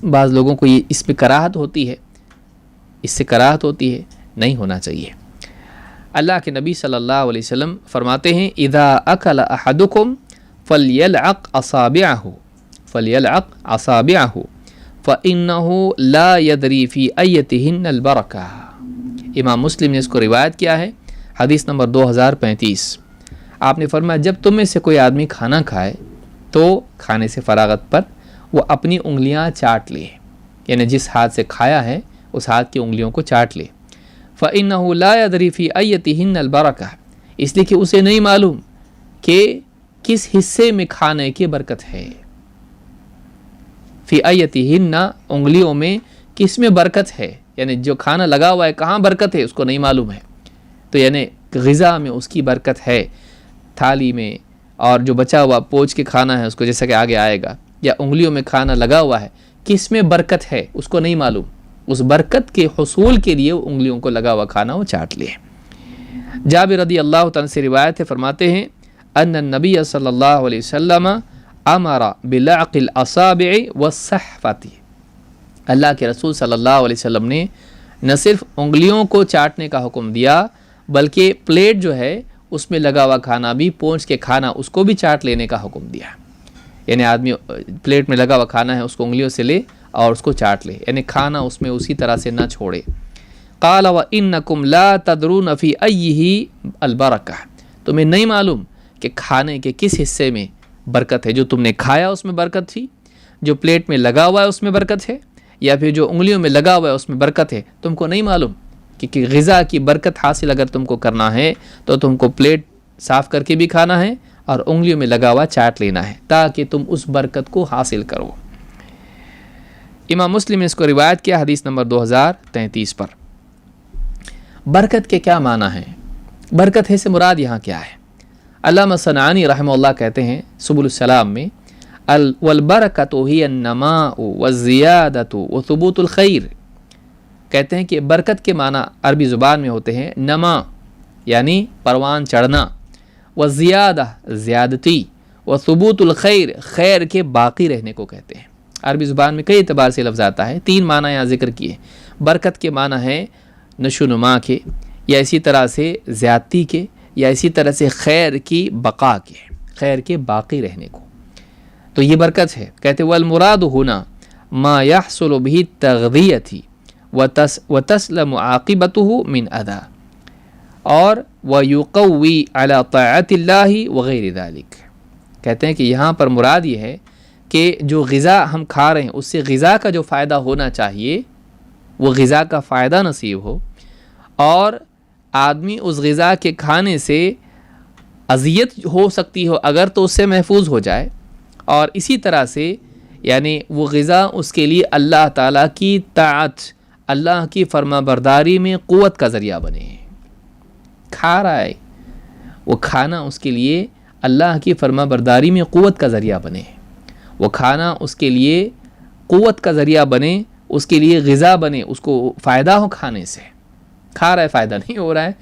بعض لوگوں کو یہ اس پہ کراہت ہوتی ہے، اس سے کراہت ہوتی ہے، نہیں ہونا چاہیے۔ اللہ کے نبی صلی اللہ علیہ وسلم فرماتے ہیں اذا اکل احدکم فلیلعق اصابعہ فإنه لا يدری فی ایتہن البرکہ۔ امام مسلم نے اس کو روایت کیا ہے، حدیث نمبر 2035۔ آپ نے فرمایا جب تم میں سے کوئی آدمی کھانا کھائے تو کھانے سے فراغت پر وہ اپنی انگلیاں چاٹ لے، یعنی جس ہاتھ سے کھایا ہے اس ہاتھ کی انگلیوں کو چاٹ لے۔ فإنه لا يدری فی ایتہن البرکہ، اس لیے کہ اسے نہیں معلوم کہ کس حصے میں کھانے کی برکت ہے۔ فی ایتہن، انگلیوں میں کس میں برکت ہے، یعنی جو کھانا لگا ہوا ہے کہاں برکت ہے اس کو نہیں معلوم ہے۔ تو یعنی غذا میں اس کی برکت ہے، تھالی میں، اور جو بچا ہوا پوچھ کے کھانا ہے اس کو، جیسا کہ آگے آئے گا، یا انگلیوں میں کھانا لگا ہوا ہے، کس میں برکت ہے اس کو نہیں معلوم۔ اس برکت کے حصول کے لیے وہ انگلیوں کو لگا ہوا کھانا وہ چاٹ لے۔ جابر رضی اللہ تعالیٰ سے روایت ہے، فرماتے ہیں ان النبی صلی اللہ علیہ وسلم امر بلعق الاصابع والسحفۃ، اللہ کے رسول صلی اللہ علیہ وسلم نے نہ صرف انگلیوں کو چاٹنے کا حکم دیا بلکہ پلیٹ جو ہے اس میں لگا ہوا کھانا بھی پونچھ کے کھانا اس کو بھی چاٹ لینے کا حکم دیا۔ یعنی آدمی پلیٹ میں لگا ہوا کھانا ہے اس کو انگلیوں سے لے اور اس کو چاٹ لے، یعنی کھانا اس میں اسی طرح سے نہ چھوڑے۔ قال وَإِنَّكُمْ لَا تَدْرُونَ فِي أَيِّهِ الْبَرَكَةُ، تمہیں نہیں معلوم کہ کھانے کے کس حصے میں برکت ہے، جو تم نے کھایا اس میں برکت تھی، جو پلیٹ میں لگا ہوا ہے اس میں برکت ہے، یا پھر جو انگلیوں میں لگا ہوا ہے اس میں برکت ہے، تم کو نہیں معلوم کہ غذا کی برکت حاصل اگر تم کو کرنا ہے تو تم کو پلیٹ صاف کر کے بھی کھانا ہے اور انگلیوں میں لگا ہوا چاٹ لینا ہے تاکہ تم اس برکت کو حاصل کرو۔ امام مسلم نے اس کو روایت کیا حدیث نمبر 2033 پر۔ برکت کے کیا معنی ہیں؟ برکت ہے سے مراد یہاں کیا ہے؟ علامہ صنعانی رحمہ اللہ کہتے ہیں سبل السلام میں والبرکۃ ہی النماء والزیادۃ وثبوت الخیر، کہتے ہیں کہ برکت کے معنی عربی زبان میں ہوتے ہیں نما یعنی پروان چڑھنا، وزیادہ زیادتی، وثبوت الخیر خیر کے باقی رہنے کو کہتے ہیں۔ عربی زبان میں کئی اعتبار سے لفظ آتا ہے، 3 معنی یہاں ذکر کیے۔ برکت کے معنی ہے نشو نما کے، یا اسی طرح سے زیادتی کے، یا اسی طرح سے خیر کی بقا کے، خیر کے باقی رہنے کو، تو یہ برکت ہے۔ کہتے والمراد ہونا ما يحصل به التغذیۃ وتسلم عاقبته من اذى اور ويقوي على طاعت اللہ وغیر ذلك، کہتے ہیں کہ یہاں پر مراد یہ ہے کہ جو غذا ہم کھا رہے ہیں اس سے غذا کا جو فائدہ ہونا چاہیے وہ غذا کا فائدہ نصیب ہو، اور آدمی اس غذا کے کھانے سے اذیت ہو سکتی ہو اگر تو اس سے محفوظ ہو جائے، اور اسی طرح سے یعنی وہ غذا اس کے لیے اللہ تعالیٰ کی طاعت، اللہ کی فرما برداری میں قوت کا ذریعہ بنے۔ کھا رہا ہے، وہ کھانا اس کے لیے اللہ کی فرما برداری میں قوت کا ذریعہ بنے، وہ کھانا اس کے لیے قوت کا ذریعہ بنے، اس کے لیے غذا بنے، اس کو فائدہ ہو کھانے سے۔ کھا رہا ہے، فائدہ نہیں ہو رہا ہے،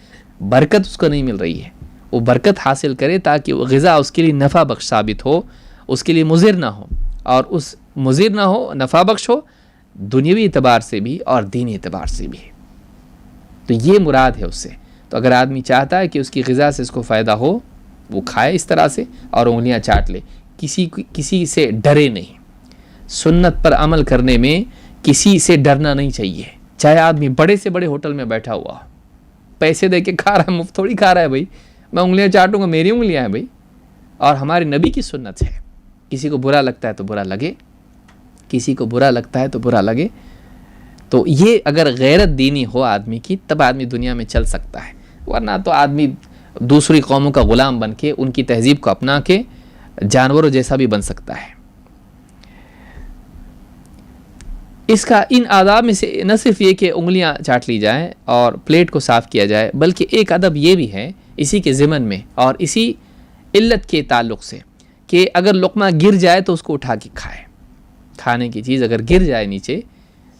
برکت اس کو نہیں مل رہی ہے، وہ برکت حاصل کرے تاکہ وہ غذا اس کے لیے نفع بخش ثابت ہو، اس کے لیے مضر نہ ہو، اور اس مضر نہ ہو، نفع بخش ہو، دنیاوی اعتبار سے بھی اور دینی اعتبار سے بھی۔ تو یہ مراد ہے اس سے۔ تو اگر آدمی چاہتا ہے کہ اس کی غذا سے اس کو فائدہ ہو، وہ کھائے اس طرح سے اور انگلیاں چاٹ لے، کسی سے ڈرے نہیں۔ سنت پر عمل کرنے میں کسی سے ڈرنا نہیں چاہیے، چاہے آدمی بڑے سے بڑے ہوٹل میں بیٹھا ہوا ہو، پیسے دے کے کھا رہا ہے، مفت تھوڑی کھا رہا ہے بھائی، میں انگلیاں چاٹوں گا، میری انگلیاں ہیں بھائی، اور ہمارے نبی کی سنت ہے۔ کسی کو برا لگتا ہے تو برا لگے، کسی کو برا لگتا ہے تو برا لگے۔ تو یہ اگر غیرت دینی ہو آدمی کی تب آدمی دنیا میں چل سکتا ہے، ورنہ تو آدمی دوسری قوموں کا غلام بن کے ان کی تہذیب کو اپنا کے جانوروں جیسا بھی بن سکتا ہے۔ اس کا ان آداب میں سے نہ صرف یہ کہ انگلیاں چاٹ لی جائیں اور پلیٹ کو صاف کیا جائے، بلکہ ایک ادب یہ بھی ہے اسی کے ضمن میں اور اسی علت کے تعلق سے کہ اگر لقمہ گر جائے تو اس کو اٹھا کے کھائے۔ کھانے کی چیز اگر گر جائے نیچے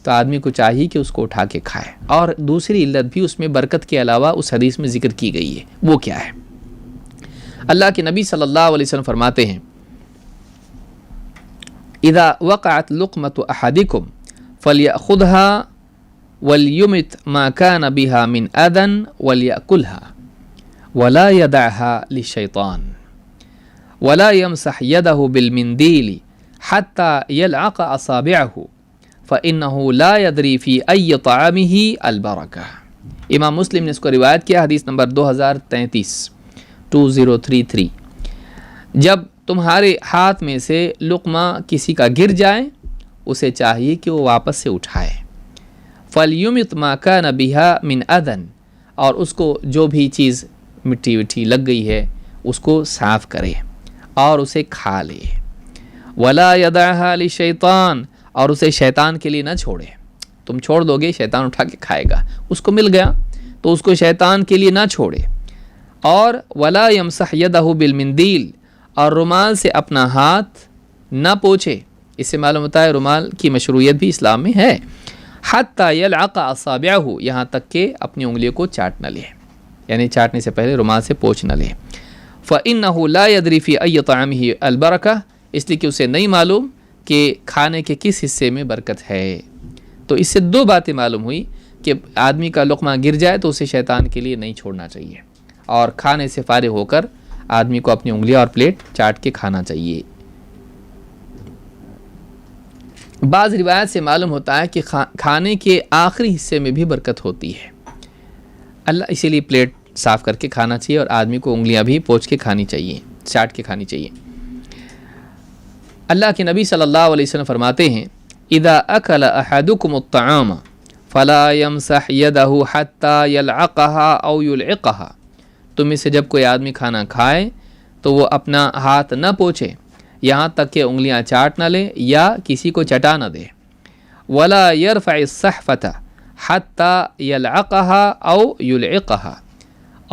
تو آدمی کو چاہیے کہ اس کو اٹھا کے کھائے۔ اور دوسری علت بھی اس میں برکت کے علاوہ اس حدیث میں ذکر کی گئی ہے، وہ کیا ہے؟ اللہ کے نبی صلی اللہ علیہ وسلم فرماتے ہیں اذا وقعت لقمۃ احدکم فلیأخذها ولیمت ما کان بها من اذى ولیأکلها ولا يدعها للشیطان ولا يمسح يده بالمنديل حتى يلعق اصابعه فإنه لا يدري في أي طعامه البركة۔ امام مسلم نے اس کو روایت کیا، حدیث نمبر 2033۔ جب تمہارے ہاتھ میں سے لقمہ کسی کا گر جائے اسے چاہیے کہ وہ واپس سے اٹھائے۔ فَلْيُمِتْ مَا كَانَ بِهَا مِنْ أَذًا، اور اس کو جو بھی چیز مٹی وٹی لگ گئی ہے اس کو صاف کرے اور اسے کھا لے۔ وَلَا يَدَعْهَا لِلشَّيْطَانِ، اور اسے شیطان کے لیے نہ چھوڑے۔ تم چھوڑ دو گے شیطان اٹھا کے کھائے گا، اس کو مل گیا تو اس کو شیطان کے لیے نہ چھوڑے۔ اور وَلَا يَمْسَحْ يَدَهُ بِالْمِنْدِيلِ، اور رومال سے اپنا ہاتھ نہ پوچھے۔ اس سے معلوم ہوتا ہے رومال کی مشروعیت بھی اسلام میں ہے۔ حَتَّى يَلْعَقَ أَصَابِعَهُ، یہاں تک کہ اپنی انگلیوں کو چاٹ نہ لے، یعنی چاٹنے سے پہلے رومال سے پوچھ نہ لے۔ فَإِنَّهُ لَا يَدْرِي فِي أَيِّ طَعَامِهِ الْبَرَكَةُ، اس لیے کہ اسے نہیں معلوم کہ کھانے کے کس حصے میں برکت ہے۔ تو اس سے دو باتیں معلوم ہوئی کہ آدمی کا لقمہ گر جائے تو اسے شیطان کے لیے نہیں چھوڑنا چاہیے، اور کھانے سے فارغ ہو کر آدمی کو اپنی انگلیاں اور پلیٹ چاٹ کے کھانا چاہیے۔ بعض روایت سے معلوم ہوتا ہے کہ کھانے کے آخری حصے میں بھی برکت ہوتی ہے، اللہ اسی لیے پلیٹ صاف کر کے کھانا چاہیے اور آدمی کو انگلیاں بھی پوچھ کے کھانی چاہیے، چاٹ کے کھانی چاہیے۔ اللہ کے نبی صلی اللہ علیہ وسلم فرماتے ہیں اذا اکل احدکم الطعام فلا يمسح يده حتى يلعقها او يلعقها، تم میں سے جب کوئی آدمی کھانا کھائے تو وہ اپنا ہاتھ نہ پوچھے یہاں تک کہ انگلیاں چاٹ نہ لے یا کسی کو چٹا نہ دے۔ ولا يرفع الصحفة حتى يلعقها او يلعقها،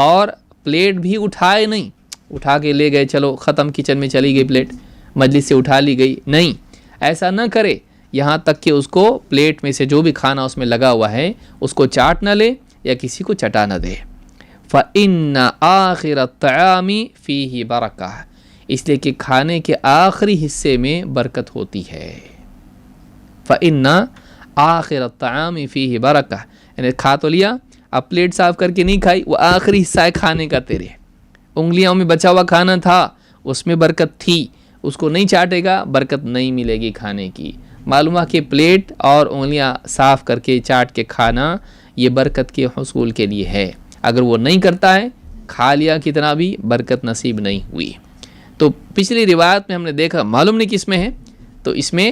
اور پلیٹ بھی اٹھائے نہیں، اٹھا کے لے گئے چلو ختم، کچن میں چلی گئی پلیٹ، مجلس سے اٹھا لی گئی، نہیں، ایسا نہ کرے یہاں تک کہ اس کو پلیٹ میں سے جو بھی کھانا اس میں لگا ہوا ہے اس کو چاٹ نہ لے یا کسی کو چٹا نہ دے۔ فَإِنَّ آخِرَ الطَّعَامِ فِيهِ بَرَكَةٌ، اس لیے کہ کھانے کے آخری حصے میں برکت ہوتی ہے۔ فَإِنَّ آخِرَ الطَّعَامِ فِيهِ بَرَكَةٌ، یعنی کھا تو لیا، اب پلیٹ صاف کر کے نہیں کھائی، وہ آخری حصہ ہے کھانے کا، تیرے انگلیوں میں بچا ہوا کھانا تھا اس میں برکت تھی، اس کو نہیں چاٹے گا برکت نہیں ملے گی کھانے کی۔ معلوم ہے کہ پلیٹ اور انگلیاں صاف کر کے چاٹ کے کھانا یہ برکت کے حصول کے لیے ہے، اگر وہ نہیں کرتا ہے کھا لیا کتنا بھی برکت نصیب نہیں ہوئی۔ تو پچھلی روایت میں ہم نے دیکھا، معلوم نہیں کس میں ہے، تو اس میں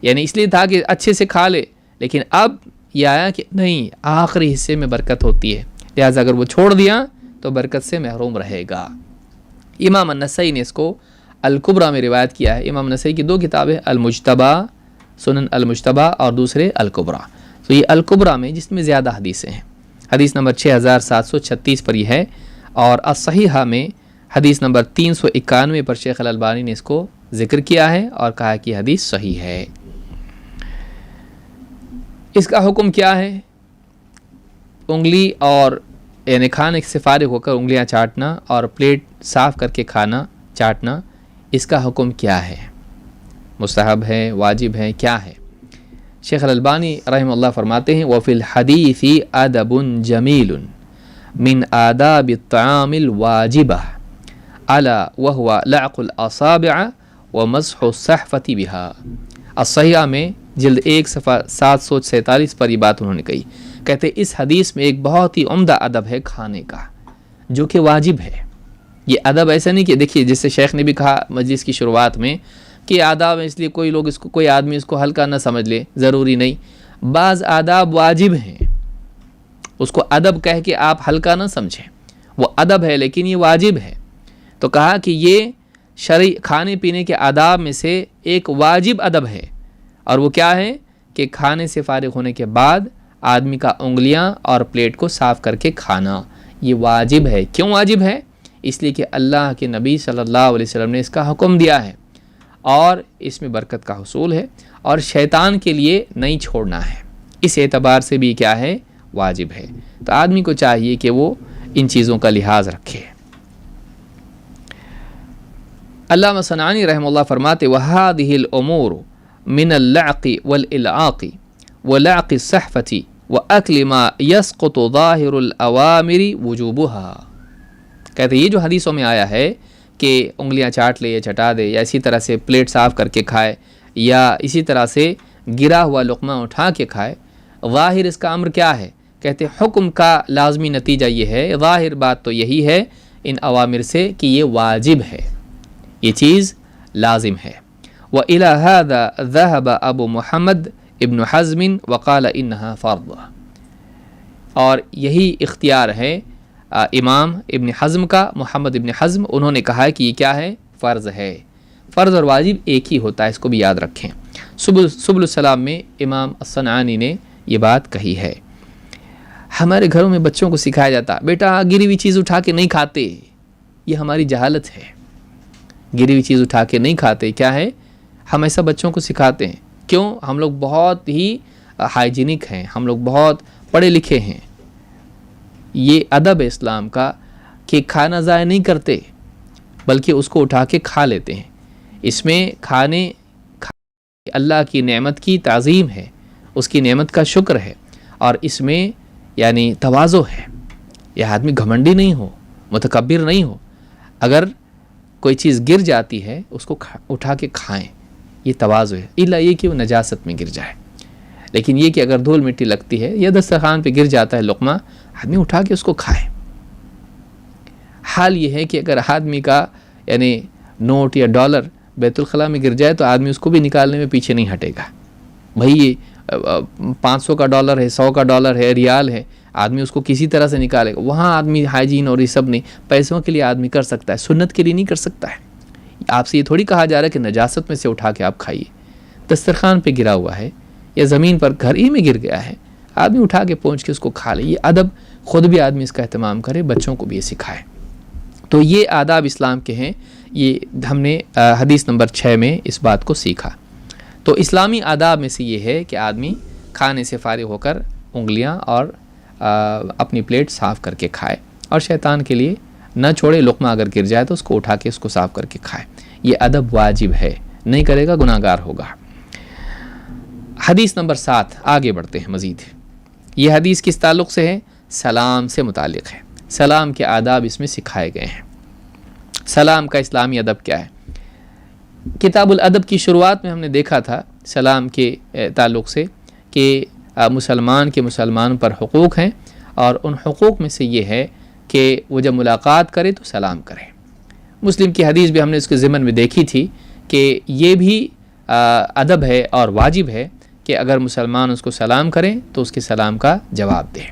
یعنی اس لیے تھا کہ اچھے سے کھا لے، لیکن اب یہ آیا کہ نہیں، آخری حصے میں برکت ہوتی ہے، لہٰذا اگر وہ چھوڑ دیا تو برکت سے محروم رہے گا۔ امام النسائی نے اس کو الکبریٰ میں روایت کیا ہے۔ امام نسائی کی 2 کتابیں، المجتبیٰ، سنن المجتبیٰ اور دوسرے الکبریٰ۔ تو یہ الکبریٰ میں جس میں زیادہ حدیثیں ہیں، حدیث نمبر 6736 پر یہ ہے، اور الصحیحہ میں حدیث نمبر 391 پر شیخ الالبانی نے اس کو ذکر کیا ہے اور کہا کہ حدیث صحیح ہے۔ اس کا حکم کیا ہے؟ انگلی اور یعنی کھانے سے فارغ ہو کر انگلیاں چاٹنا اور پلیٹ صاف کر کے کھانا چاٹنا، اس کا حکم کیا ہے؟ مستحب ہے، واجب ہے، کیا ہے؟ شیخ الالبانی رحمہ اللہ فرماتے ہیں وفی الحدیث ادب جمیل من آداب الطعام الواجبہ الا وهو لعق الاصابع ومسح الصحفة بها۔ الصحیحہ میں جلد 1 صفحہ 747 پر یہ بات انہوں نے کہی، کہتے اس حدیث میں ایک بہت ہی عمدہ ادب ہے کھانے کا جو کہ واجب ہے۔ یہ ادب ایسا نہیں کہ دیکھیے جس سے شیخ نے بھی کہا مجلس کی شروعات میں کہ آداب ہے اس لیے کوئی لوگ اس کو، کوئی آدمی اس کو ہلکا نہ سمجھ لے، ضروری نہیں، بعض آداب واجب ہیں، اس کو ادب کہہ کے آپ ہلکا نہ سمجھیں، وہ ادب ہے لیکن یہ واجب ہے۔ تو کہا کہ یہ شرعی کھانے پینے کے آداب میں سے ایک واجب ادب ہے، اور وہ کیا ہے کہ کھانے سے فارغ ہونے کے بعد آدمی کا انگلیاں اور پلیٹ کو صاف کر کے کھانا، یہ واجب ہے۔ کیوں واجب ہے؟ اس لیے کہ اللہ کے نبی صلی اللہ علیہ وسلم نے اس کا حکم دیا ہے، اور اس میں برکت کا حصول ہے، اور شیطان کے لیے نہیں چھوڑنا ہے، اس اعتبار سے بھی کیا ہے؟ واجب ہے۔ تو آدمی کو چاہیے کہ وہ ان چیزوں کا لحاظ رکھے۔ علامہ صنعانی رحمہ اللہ فرماتے وَهَذِهِ الْأُمُورُ مِنَ اللَّعْقِ وَالْإِلْعَاقِ وَلَعْقِ الصَّحْفَةِ وَأَكْلِ مَا يَسْقُطُ ظَاهِرُ الْأَوَامِرِ وُجُوبُهَا۔ کہتے یہ جو حدیثوں میں آیا ہے کہ انگلیاں چاٹ لے یا چٹا دے، یا اسی طرح سے پلیٹ صاف کر کے کھائے، یا اسی طرح سے گرا ہوا لقمہ اٹھا کے کھائے، ظاہر اس کا امر کیا ہے؟ کہتے حکم کا لازمی نتیجہ یہ ہے، ظاہر بات تو یہی ہے ان اوامر سے کہ یہ واجب ہے، یہ چیز لازم ہے۔ وَإِلَى هَذَا ذَهَبَ ابو محمد ابن حزم وقال انها فرض، اور یہی اختیار ہے امام ابن حزم کا، محمد ابن حزم، انہوں نے کہا کہ یہ کیا ہے؟ فرض ہے۔ فرض اور واجب ایک ہی ہوتا ہے، اس کو بھی یاد رکھیں۔ سبل السلام میں امام الصنعانی نے یہ بات کہی ہے۔ ہمارے گھروں میں بچوں کو سکھایا جاتا بیٹا گری ہوئی چیز اٹھا کے نہیں کھاتے، یہ ہماری جہالت ہے، گری ہوئی چیز اٹھا کے نہیں کھاتے، کیا ہے؟ ہم ایسا بچوں کو سکھاتے ہیں۔ کیوں؟ ہم لوگ بہت ہی ہائیجینک ہیں، ہم لوگ بہت پڑھے لکھے ہیں۔ یہ ادب ہے اسلام کا کہ کھانا ضائع نہیں کرتے بلکہ اس کو اٹھا کے کھا لیتے ہیں۔ اس میں کھانے اللہ کی نعمت کی تعظیم ہے، اس کی نعمت کا شکر ہے، اور اس میں یعنی تواضع ہے۔ یہ آدمی گھمنڈی نہیں ہو، متکبر نہیں ہو، اگر کوئی چیز گر جاتی ہے اس کو اٹھا کے کھائیں، یہ تواضع ہے، الا یہ کہ وہ نجاست میں گر جائے۔ لیکن یہ کہ اگر دھول مٹی لگتی ہے یا دسترخوان پہ گر جاتا ہے لقمہ، آدمی اٹھا کے اس کو کھائے۔ حال یہ ہے کہ اگر آدمی کا یعنی نوٹ یا ڈالر بیت الخلاء میں گر جائے تو آدمی اس کو بھی نکالنے میں پیچھے نہیں ہٹے گا۔ بھئی یہ 500 کا ڈالر ہے، 100 کا ڈالر ہے، ریال ہے، آدمی اس کو کسی طرح سے نکالے گا۔ وہاں آدمی ہائیجین اور یہ سب نہیں، پیسوں کے لیے آدمی کر سکتا ہے، سنت کے لیے نہیں کر سکتا ہے۔ آپ سے یہ تھوڑی کہا جا رہا ہے کہ نجاست میں سے اٹھا کے آپ کھائیے، دسترخوان پہ گرا ہوا ہے یا زمین پر گھر ہی میں گر گیا ہے، آدمی اٹھا کے پہنچ کے اس کو کھا لے۔ یہ ادب خود بھی آدمی اس کا اہتمام کرے، بچوں کو بھی یہ سکھائے۔ تو یہ آداب اسلام کے ہیں، یہ ہم نے حدیث نمبر 6 میں اس بات کو سیکھا۔ تو اسلامی آداب میں سے یہ ہے کہ آدمی کھانے سے فارغ ہو کر انگلیاں اور اپنی پلیٹ صاف کر کے کھائے، اور شیطان کے لیے نہ چھوڑے، لقمہ اگر گر جائے تو اس کو اٹھا کے اس کو صاف کر کے کھائے۔ یہ ادب واجب ہے، نہیں کرے گا گناہ گار ہوگا۔ حدیث نمبر 7، آگے بڑھتے ہیں مزید۔ یہ حدیث کس تعلق سے ہے؟ سلام سے متعلق ہے۔ سلام کے آداب اس میں سکھائے گئے ہیں۔ سلام کا اسلامی ادب کیا ہے؟ کتاب الادب کی شروعات میں ہم نے دیکھا تھا سلام کے تعلق سے کہ مسلمان کے مسلمان پر حقوق ہیں، اور ان حقوق میں سے یہ ہے کہ وہ جب ملاقات کرے تو سلام کرے۔ مسلم کی حدیث بھی ہم نے اس کے ضمن میں دیکھی تھی کہ یہ بھی ادب ہے اور واجب ہے کہ اگر مسلمان اس کو سلام کریں تو اس کے سلام کا جواب دیں۔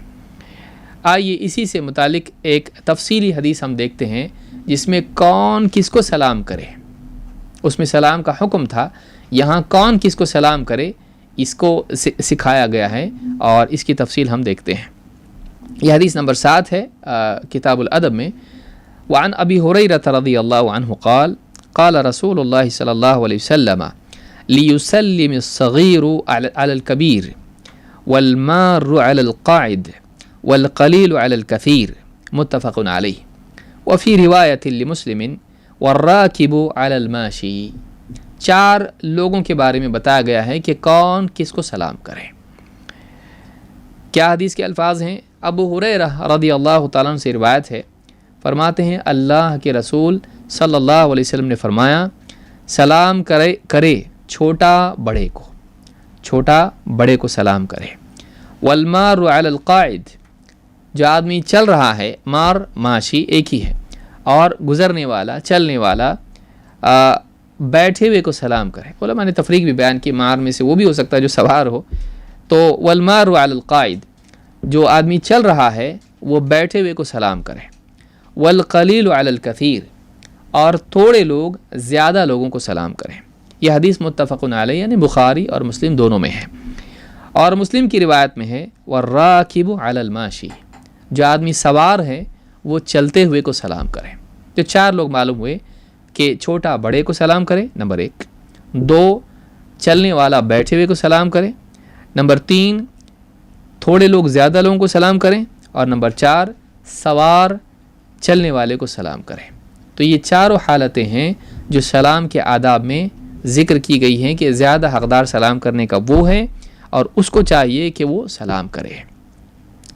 آئیے اسی سے متعلق ایک تفصیلی حدیث ہم دیکھتے ہیں جس میں کون کس کو سلام کرے، اس میں سلام کا حکم تھا، یہاں کون کس کو سلام کرے اس کو سکھایا گیا ہے، اور اس کی تفصیل ہم دیکھتے ہیں۔ یہ حدیث نمبر 7 ہے کتاب الادب میں۔ وعن ابی ہریرہ رضی اللہ عنہ قال قال رسول اللہ صلی اللہ علیہ وسلم لیسلم الصغیر علی الکبیر والمار علی القاعد والقلیل علی الکثیر، متفق علیہ۔ وفی روایت لمسلم والراکب علی الماشی۔ 4 لوگوں کے بارے میں بتایا گیا ہے کہ کون کس کو سلام کرے۔ کیا حدیث کے الفاظ ہیں؟ ابو ہریرہ رضی اللہ تعالیٰ عنہ سے روایت ہے، فرماتے ہیں اللہ کے رسول صلی اللہ علیہ وسلم نے فرمایا، سلام کرے چھوٹا بڑے کو، چھوٹا بڑے کو سلام کرے۔ والمار علی القاعد، جو آدمی چل رہا ہے، مار ماشی ایک ہی ہے، اور گزرنے والا چلنے والا بیٹھے ہوئے کو سلام کرے۔ علماء نے تفریق بھی بیان کی، مار میں سے وہ بھی ہو سکتا ہے جو سوار ہو، تو والمار علی القاعد، جو آدمی چل رہا ہے وہ بیٹھے ہوئے کو سلام کرے۔ والقلیل علی الکثیر، اور تھوڑے لوگ زیادہ لوگوں کو سلام کریں۔ یہ حدیث متفق علیہ یعنی بخاری اور مسلم دونوں میں ہے، اور مسلم کی روایت میں ہے والراکب علی الماشی، جو آدمی سوار ہے وہ چلتے ہوئے کو سلام کرے۔ جو 4 لوگ معلوم ہوئے کہ چھوٹا بڑے کو سلام کرے، نمبر 1، 2 چلنے والا بیٹھے ہوئے کو سلام کرے، نمبر 3 تھوڑے لوگ زیادہ لوگوں کو سلام کریں، اور نمبر 4 سوار چلنے والے کو سلام کریں۔ تو یہ 4 حالتیں ہیں جو سلام کے آداب میں ذکر کی گئی ہیں کہ زیادہ حقدار سلام کرنے کا وہ ہے، اور اس کو چاہیے کہ وہ سلام کرے۔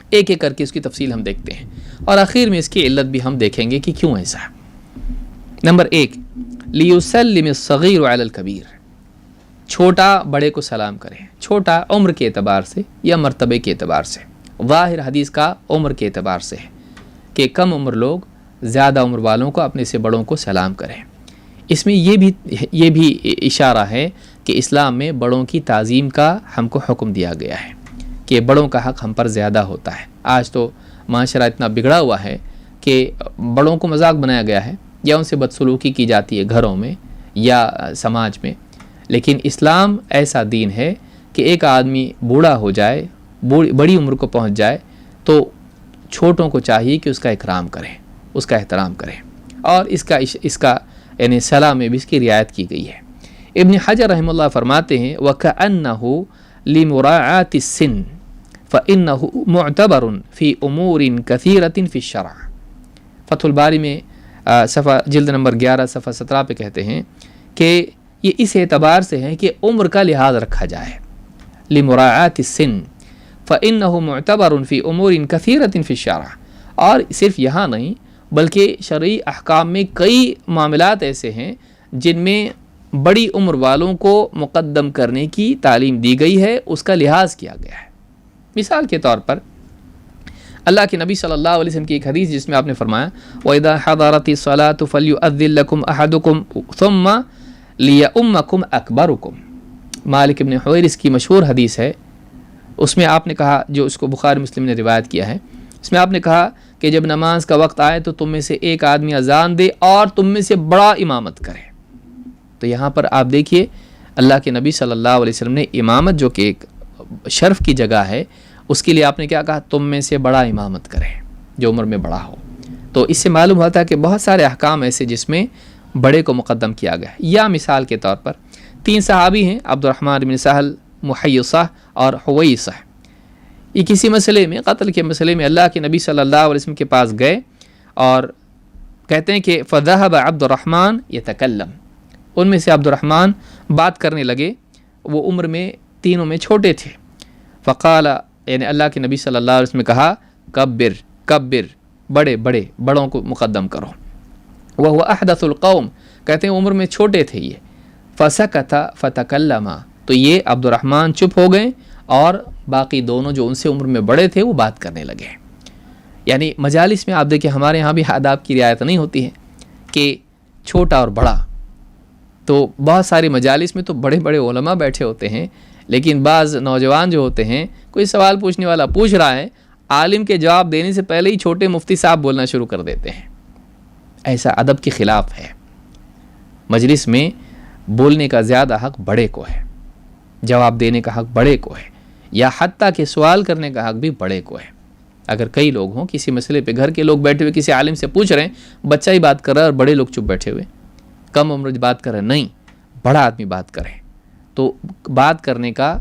ایک ایک کر کے اس کی تفصیل ہم دیکھتے ہیں، اور آخر میں اس کی علت بھی ہم دیکھیں گے کہ کیوں ایسا۔ نمبر 1، لیسلم الصغیر علی الکبیر، چھوٹا بڑے کو سلام کرے۔ چھوٹا عمر کے اعتبار سے یا مرتبے کے اعتبار سے، ظاہر حدیث کا عمر کے اعتبار سے ہے کہ کم عمر لوگ زیادہ عمر والوں کو، اپنے سے بڑوں کو سلام کریں۔ اس میں یہ بھی اشارہ ہے کہ اسلام میں بڑوں کی تعظیم کا ہم کو حکم دیا گیا ہے کہ بڑوں کا حق ہم پر زیادہ ہوتا ہے۔ آج تو معاشرہ اتنا بگڑا ہوا ہے کہ بڑوں کو مذاق بنایا گیا ہے، یا ان سے بدسلوکی کی جاتی ہے گھروں میں یا سماج میں، لیکن اسلام ایسا دین ہے کہ ایک آدمی بوڑھا ہو جائے، بڑی عمر کو پہنچ جائے، تو چھوٹوں کو چاہیے کہ اس کا اکرام کریں، اس کا احترام کریں، اور اس کا یعنی صلاح میں بھی اس کی رعایت کی گئی ہے۔ ابن حجر رحمہ اللہ فرماتے ہیں وَكَأَنَّهُ لِمُرَاعَاتِ السِّنِّ فَإِنَّهُ مُعْتَبَرٌ فِي أُمُورٍ كَثِيرَةٍ فِي الشَّرْعِ۔ فتح الباری میں صفحہ جلد نمبر 11 صفحہ 17 پہ کہتے ہیں کہ یہ اس اعتبار سے ہے کہ عمر کا لحاظ رکھا جائے، لِمُرَاعَاتِ السِّنِّ فَإِنَّهُ مُعْتَبَرٌ فِي أُمُورٍ كَثِيرَةٍ فِي الشَّرْعِ۔ اور صرف یہاں نہیں بلکہ شرعی احکام میں کئی معاملات ایسے ہیں جن میں بڑی عمر والوں کو مقدم کرنے کی تعلیم دی گئی ہے، اس کا لحاظ کیا گیا ہے۔ مثال کے طور پر اللہ کے نبی صلی اللہ علیہ وسلم کی ایک حدیث جس میں آپ نے فرمایا وَإِذَا حَضَرَتِ الصَّلَاةُ فَلْيُؤَذِّن لَكُمْ أَحَدُكُمْ ثُمَّ لِيَؤُمَّكُمْ أَكْبَرُكُمْ۔ مالک ابن حویرث کی مشہور حدیث ہے، اس میں آپ نے کہا، جو اس کو بخاری مسلم نے روایت کیا ہے، اس میں آپ نے کہا کہ جب نماز کا وقت آئے تو تم میں سے ایک آدمی اذان دے اور تم میں سے بڑا امامت کرے۔ تو یہاں پر آپ دیکھیے اللہ کے نبی صلی اللہ علیہ وسلم نے امامت جو کہ ایک شرف کی جگہ ہے، اس کے لیے آپ نے کیا کہا؟ تم میں سے بڑا امامت کرے، جو عمر میں بڑا ہو۔ تو اس سے معلوم ہوتا ہے کہ بہت سارے احکام ایسے جس میں بڑے کو مقدم کیا گیا ہے۔ یا مثال کے طور پر 3 صحابی ہیں، عبد الرحمن بن سہل، محیصہ اور حویصہ۔ یہ کسی مسئلے میں، قتل کے مسئلے میں اللہ کے نبی صلی اللہ علیہ وسلم کے پاس گئے، اور کہتے ہیں کہ فذهب عبد الرحمن يتكلم، ان میں سے عبد الرحمن بات کرنے لگے، وہ عمر میں تینوں میں چھوٹے تھے۔ فقال، یعنی اللہ کے نبی صلی اللہ علیہ وسلم نے کہا کبر کبر، بڑوں کو مقدم کرو۔ وهو احدث القوم، کہتے ہیں عمر میں چھوٹے تھے یہ۔ فسکت فتکلم، تو یہ عبد الرحمن چپ ہو گئے، اور باقی دونوں جو ان سے عمر میں بڑے تھے وہ بات کرنے لگے۔ یعنی مجالس میں آپ دیکھیں ہمارے ہاں بھی آداب کی رعایت نہیں ہوتی ہے کہ چھوٹا اور بڑا تو بہت ساری مجالس میں تو بڑے بڑے علماء بیٹھے ہوتے ہیں، لیکن بعض نوجوان جو ہوتے ہیں، کوئی سوال پوچھنے والا پوچھ رہا ہے، عالم کے جواب دینے سے پہلے ہی چھوٹے مفتی صاحب بولنا شروع کر دیتے ہیں۔ ایسا ادب کے خلاف ہے۔ مجلس میں بولنے کا زیادہ حق بڑے کو ہے، جواب دینے کا حق بڑے کو ہے، یا حتیٰ کہ سوال کرنے کا حق بھی بڑے کو ہے۔ اگر کئی لوگ ہوں کسی مسئلے پہ، گھر کے لوگ بیٹھے ہوئے کسی عالم سے پوچھ رہے ہیں، بچہ ہی بات کر رہا ہے اور بڑے لوگ چپ بیٹھے ہوئے، کم عمر بات کر رہے ہیں، نہیں، بڑا آدمی بات کرے، تو بات کرنے کا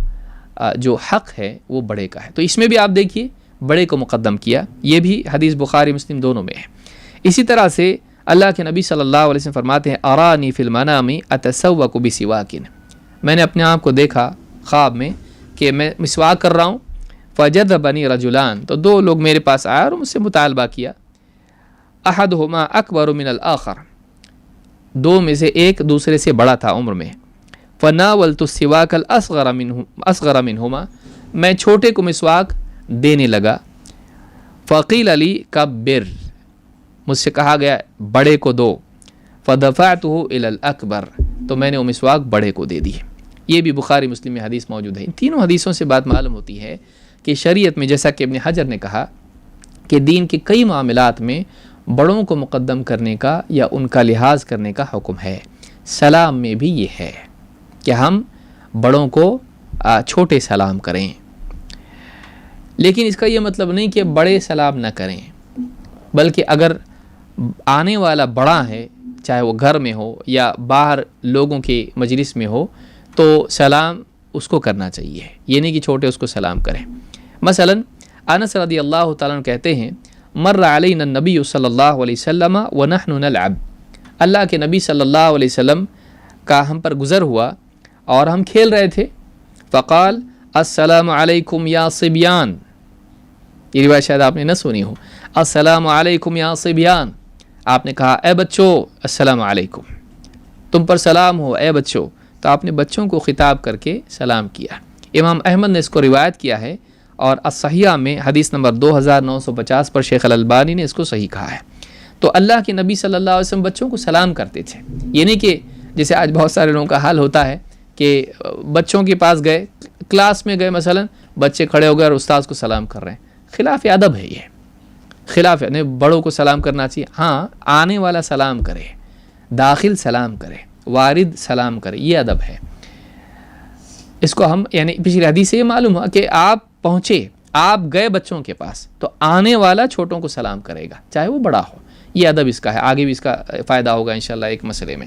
جو حق ہے وہ بڑے کا ہے۔ تو اس میں بھی آپ دیکھیے بڑے کو مقدم کیا، یہ بھی حدیث بخاری مسلم دونوں میں ہے۔ اسی طرح سے اللہ کے نبی صلی اللہ علیہ وسلم فرماتے ہیں ارانی فی المنام اتسوق بسواک، میں نے اپنے آپ کو دیکھا خواب میں کہ میں مسواک کر رہا ہوں، فجذبنی رجلان، تو دو لوگ میرے پاس آئے اور مجھ سے مطالبہ کیا، احدہما اکبر من الاخر، دو میں سے ایک دوسرے سے بڑا تھا عمر میں، فناولت السواک الاصغر منہما، میں چھوٹے کو مسواک دینے لگا، فقیل علی کبر، مجھ سے کہا گیا بڑے کو دو، فدفعتہ الی الاکبر، تو میں نے وہ مسواک بڑے کو دے دی۔ یہ بھی بخاری مسلم میں حدیث موجود ہے۔ ان تینوں حدیثوں سے بات معلوم ہوتی ہے کہ شریعت میں، جیسا کہ ابن حجر نے کہا کہ دین کے کئی معاملات میں بڑوں کو مقدم کرنے کا یا ان کا لحاظ کرنے کا حکم ہے۔ سلام میں بھی یہ ہے کہ ہم بڑوں کو چھوٹے سلام کریں، لیکن اس کا یہ مطلب نہیں کہ بڑے سلام نہ کریں، بلکہ اگر آنے والا بڑا ہے، چاہے وہ گھر میں ہو یا باہر لوگوں کے مجلس میں ہو، تو سلام اس کو کرنا چاہیے، یہ نہیں کہ چھوٹے اس کو سلام کریں۔ مثلا انس رضی اللہ تعالیٰ عنہ کہتے ہیں مر علینا النبی صلی اللہ علیہ وسلم ونحن نلعب، اللہ کے نبی صلی اللہ علیہ وسلم کا ہم پر گزر ہوا اور ہم کھیل رہے تھے، فقال السلام علیکم یا صبیان، یہ روایت شاید آپ نے نہ سنی ہو، السلام علیکم یا صبیان، آپ نے کہا اے بچوں السلام علیکم، تم پر سلام ہو اے بچوں، تو آپ نے بچوں کو خطاب کر کے سلام کیا۔ امام احمد نے اس کو روایت کیا ہے، اور الصحیحہ میں حدیث نمبر 2950 پر شیخ الالبانی نے اس کو صحیح کہا ہے۔ تو اللہ کے نبی صلی اللہ علیہ وسلم بچوں کو سلام کرتے تھے، یہ نہیں کہ جیسے آج بہت سارے لوگوں کا حال ہوتا ہے کہ بچوں کے پاس گئے، کلاس میں گئے، مثلا بچے کھڑے ہو گئے اور استاذ کو سلام کر رہے ہیں، خلاف ادب ہے، یہ خلاف ہے، بڑوں کو سلام کرنا چاہیے، ہاں آنے والا سلام کرے، داخل سلام کرے، وارد سلام کرے، یہ ادب ہے۔ اس کو ہم یعنی پچھلی حدیث سے یہ معلوم ہوا کہ آپ پہنچے، آپ گئے بچوں کے پاس، تو آنے والا چھوٹوں کو سلام کرے گا، چاہے وہ بڑا ہو، یہ ادب اس کا ہے۔ آگے بھی اس کا فائدہ ہوگا انشاءاللہ ایک مسئلے میں۔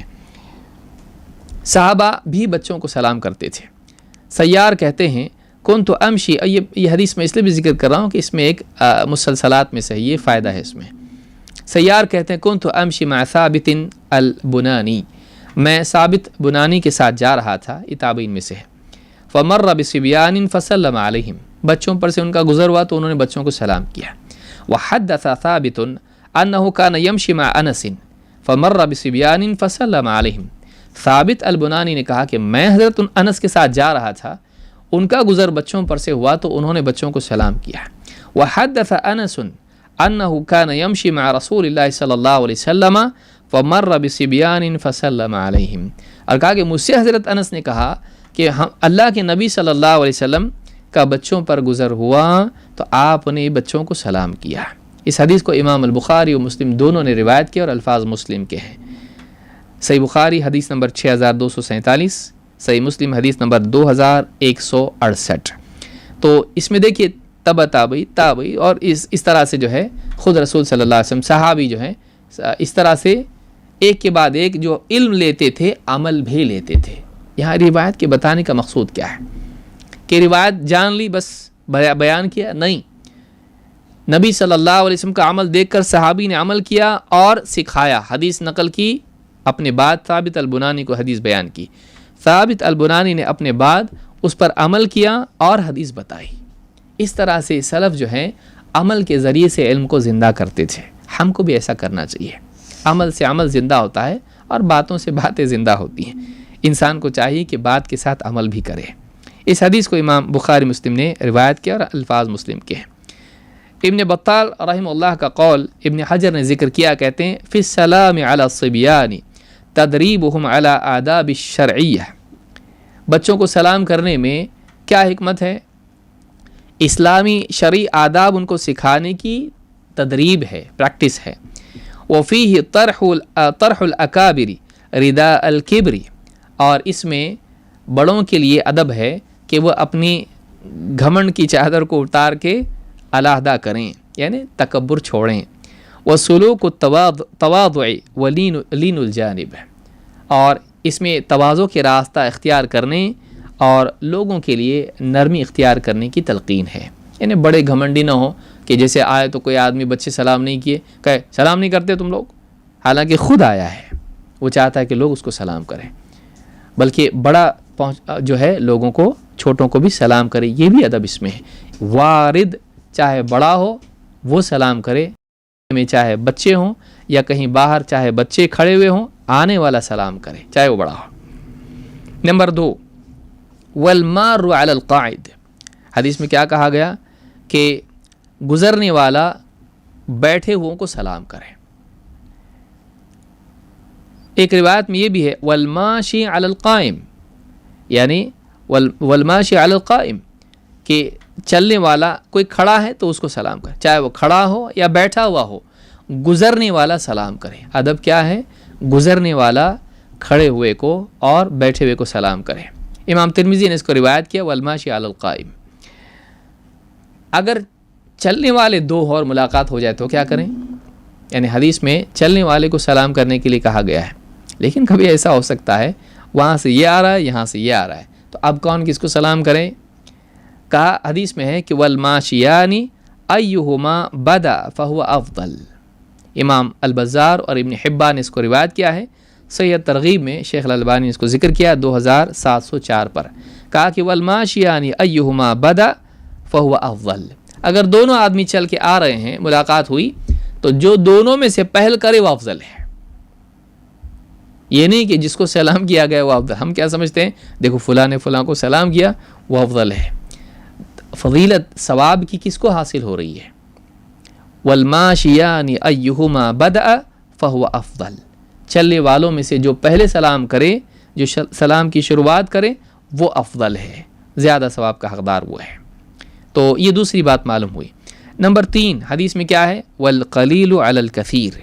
صحابہ بھی بچوں کو سلام کرتے تھے۔ سیار کہتے ہیں کنت امشی، یہ حدیث میں اس لیے بھی ذکر کر رہا ہوں کہ اس میں ایک مسلسلات میں سے یہ فائدہ ہے اس میں۔ سیار کہتے ہیں کنت امشی مع ثابت البنانی، میں ثابت بنانی کے ساتھ جا رہا تھا، یہ تابعین میں سے ہے، فمر بصبیان فسلم علیہم، بچوں پر سے ان کا گزر ہوا تو انہوں نے بچوں کو سلام کیا۔ وحدث ثابت انه كان يمشي مع انس فمر بصبيان فسلم علیہم، ثابت البنانی نے کہا کہ میں حضرت انس کے ساتھ جا رہا تھا، ان کا گزر بچوں پر سے ہوا تو انہوں نے بچوں کو سلام کیا۔ وحدث انس انه كان يمشي مع رسول الله صلی اللہ علیہ وسلم فمر بصبيان فسلم علیہم، اور کہا کہ مجھ سے حضرت انس نے کہا کہ ہم اللہ کے نبی صلی اللہ علیہ وسلم کا بچوں پر گزر ہوا تو آپ نے بچوں کو سلام کیا۔ اس حدیث کو امام البخاری اور مسلم دونوں نے روایت کیا اور الفاظ مسلم کے ہیں۔ صحیح بخاری حدیث نمبر 6247، صحیح مسلم حدیث نمبر 2168۔ تو اس میں دیکھیے تابعی اور اس طرح سے جو ہے خود رسول صلی اللہ علیہ وسلم، صحابی جو ہیں اس طرح سے ایک کے بعد ایک جو علم لیتے تھے عمل بھی لیتے تھے۔ یہاں روایت کے بتانے کا مقصود کیا ہے کہ روایت جان لی بس بیان کیا؟ نہیں، نبی صلی اللہ علیہ وسلم کا عمل دیکھ کر صحابی نے عمل کیا اور سکھایا، حدیث نقل کی، اپنے بعد ثابت البنانی کو حدیث بیان کی، ثابت البنانی نے اپنے بعد اس پر عمل کیا اور حدیث بتائی۔ اس طرح سے سلف جو ہیں عمل کے ذریعے سے علم کو زندہ کرتے تھے، ہم کو بھی ایسا کرنا چاہیے۔ عمل سے عمل زندہ ہوتا ہے اور باتوں سے باتیں زندہ ہوتی ہیں، انسان کو چاہیے کہ بات کے ساتھ عمل بھی کرے۔ اس حدیث کو امام بخاری مسلم نے روایت کیا اور الفاظ مسلم کے ہیں۔ ابن بطال رحمہ اللہ کا قول ابن حجر نے ذکر کیا، کہتے ہیں فی السلام علی الصبیان تدریبہم علی آداب الشرعیہ، بچوں کو سلام کرنے میں کیا حکمت ہے؟ اسلامی شرعی آداب ان کو سکھانے کی تدریب ہے، پریکٹس ہے۔ وفیہ طرح الاکابر رداء الکبر، اور اس میں بڑوں کے لیے ادب ہے کہ وہ اپنی گھمنڈ کی چادر کو اتار کے علیحدہ کریں، یعنی تکبر چھوڑیں۔ وسلوک التواضع ولین الجانب، اور اس میں تواضع کے راستہ اختیار کرنے اور لوگوں کے لیے نرمی اختیار کرنے کی تلقین ہے، یعنی بڑے گھمنڈی نہ ہو کہ جیسے آئے تو کوئی آدمی بچے سلام نہیں کیے کہے سلام نہیں کرتے تم لوگ، حالانکہ خود آیا ہے، وہ چاہتا ہے کہ لوگ اس کو سلام کریں، بلکہ بڑا جو ہے لوگوں کو، چھوٹوں کو بھی سلام کرے، یہ بھی ادب اس میں ہے۔ وارد چاہے بڑا ہو وہ سلام کرے، میں چاہے بچے ہوں یا کہیں باہر چاہے بچے کھڑے ہوئے ہوں، آنے والا سلام کرے چاہے وہ بڑا ہو۔ نمبر 2، والمار علی القاعد، حدیث میں کیا کہا گیا کہ گزرنے والا بیٹھے ہوئوں کو سلام کرے۔ ایک روایت میں یہ بھی ہے والماشی علی القائم، یعنی والماشی علی القائم، کہ چلنے والا کوئی کھڑا ہے تو اس کو سلام کرے، چاہے وہ کھڑا ہو یا بیٹھا ہوا ہو، گزرنے والا سلام کرے۔ ادب کیا ہے؟ گزرنے والا کھڑے ہوئے کو اور بیٹھے ہوئے کو سلام کرے۔ امام ترمذی نے اس کو روایت کیا والماشی علی القائم۔ اگر چلنے والے دو اور ملاقات ہو جائے تو کیا کریں؟ یعنی حدیث میں چلنے والے کو سلام کرنے کے لیے کہا گیا ہے، لیکن کبھی ایسا ہو سکتا ہے وہاں سے یہ آ رہا ہے یہاں سے یہ آ رہا ہے، تو اب کون کس کو سلام کریں؟ کہا حدیث میں ہے کہ والماشیان ایہما بدا فہو افضل۔ امام البزار اور ابن حبان نے اس کو روایت کیا ہے، صحیح ترغیب میں شیخ الالبانی نے اس کو ذکر کیا 2704 پر، کہا کہ والماشیان ایہما بدا فہو افضل، اگر دونوں آدمی چل کے آ رہے ہیں، ملاقات ہوئی، تو جو دونوں میں سے پہل کرے وہ افضل ہے۔ یہ نہیں کہ جس کو سلام کیا گیا وہ افضل، ہم کیا سمجھتے ہیں دیکھو فلاں نے فلاں کو سلام کیا وہ افضل ہے۔ فضیلت ثواب کی کس کو حاصل ہو رہی ہے؟ والماشیان ایہما بدأ فہو افضل، چلنے والوں میں سے جو پہلے سلام کرے، جو سلام کی شروعات کرے وہ افضل ہے، زیادہ ثواب کا حقدار وہ ہے۔ تو یہ دوسری بات معلوم ہوئی۔ نمبر 3، حدیث میں کیا ہے؟ والقلیل علی الکثیر،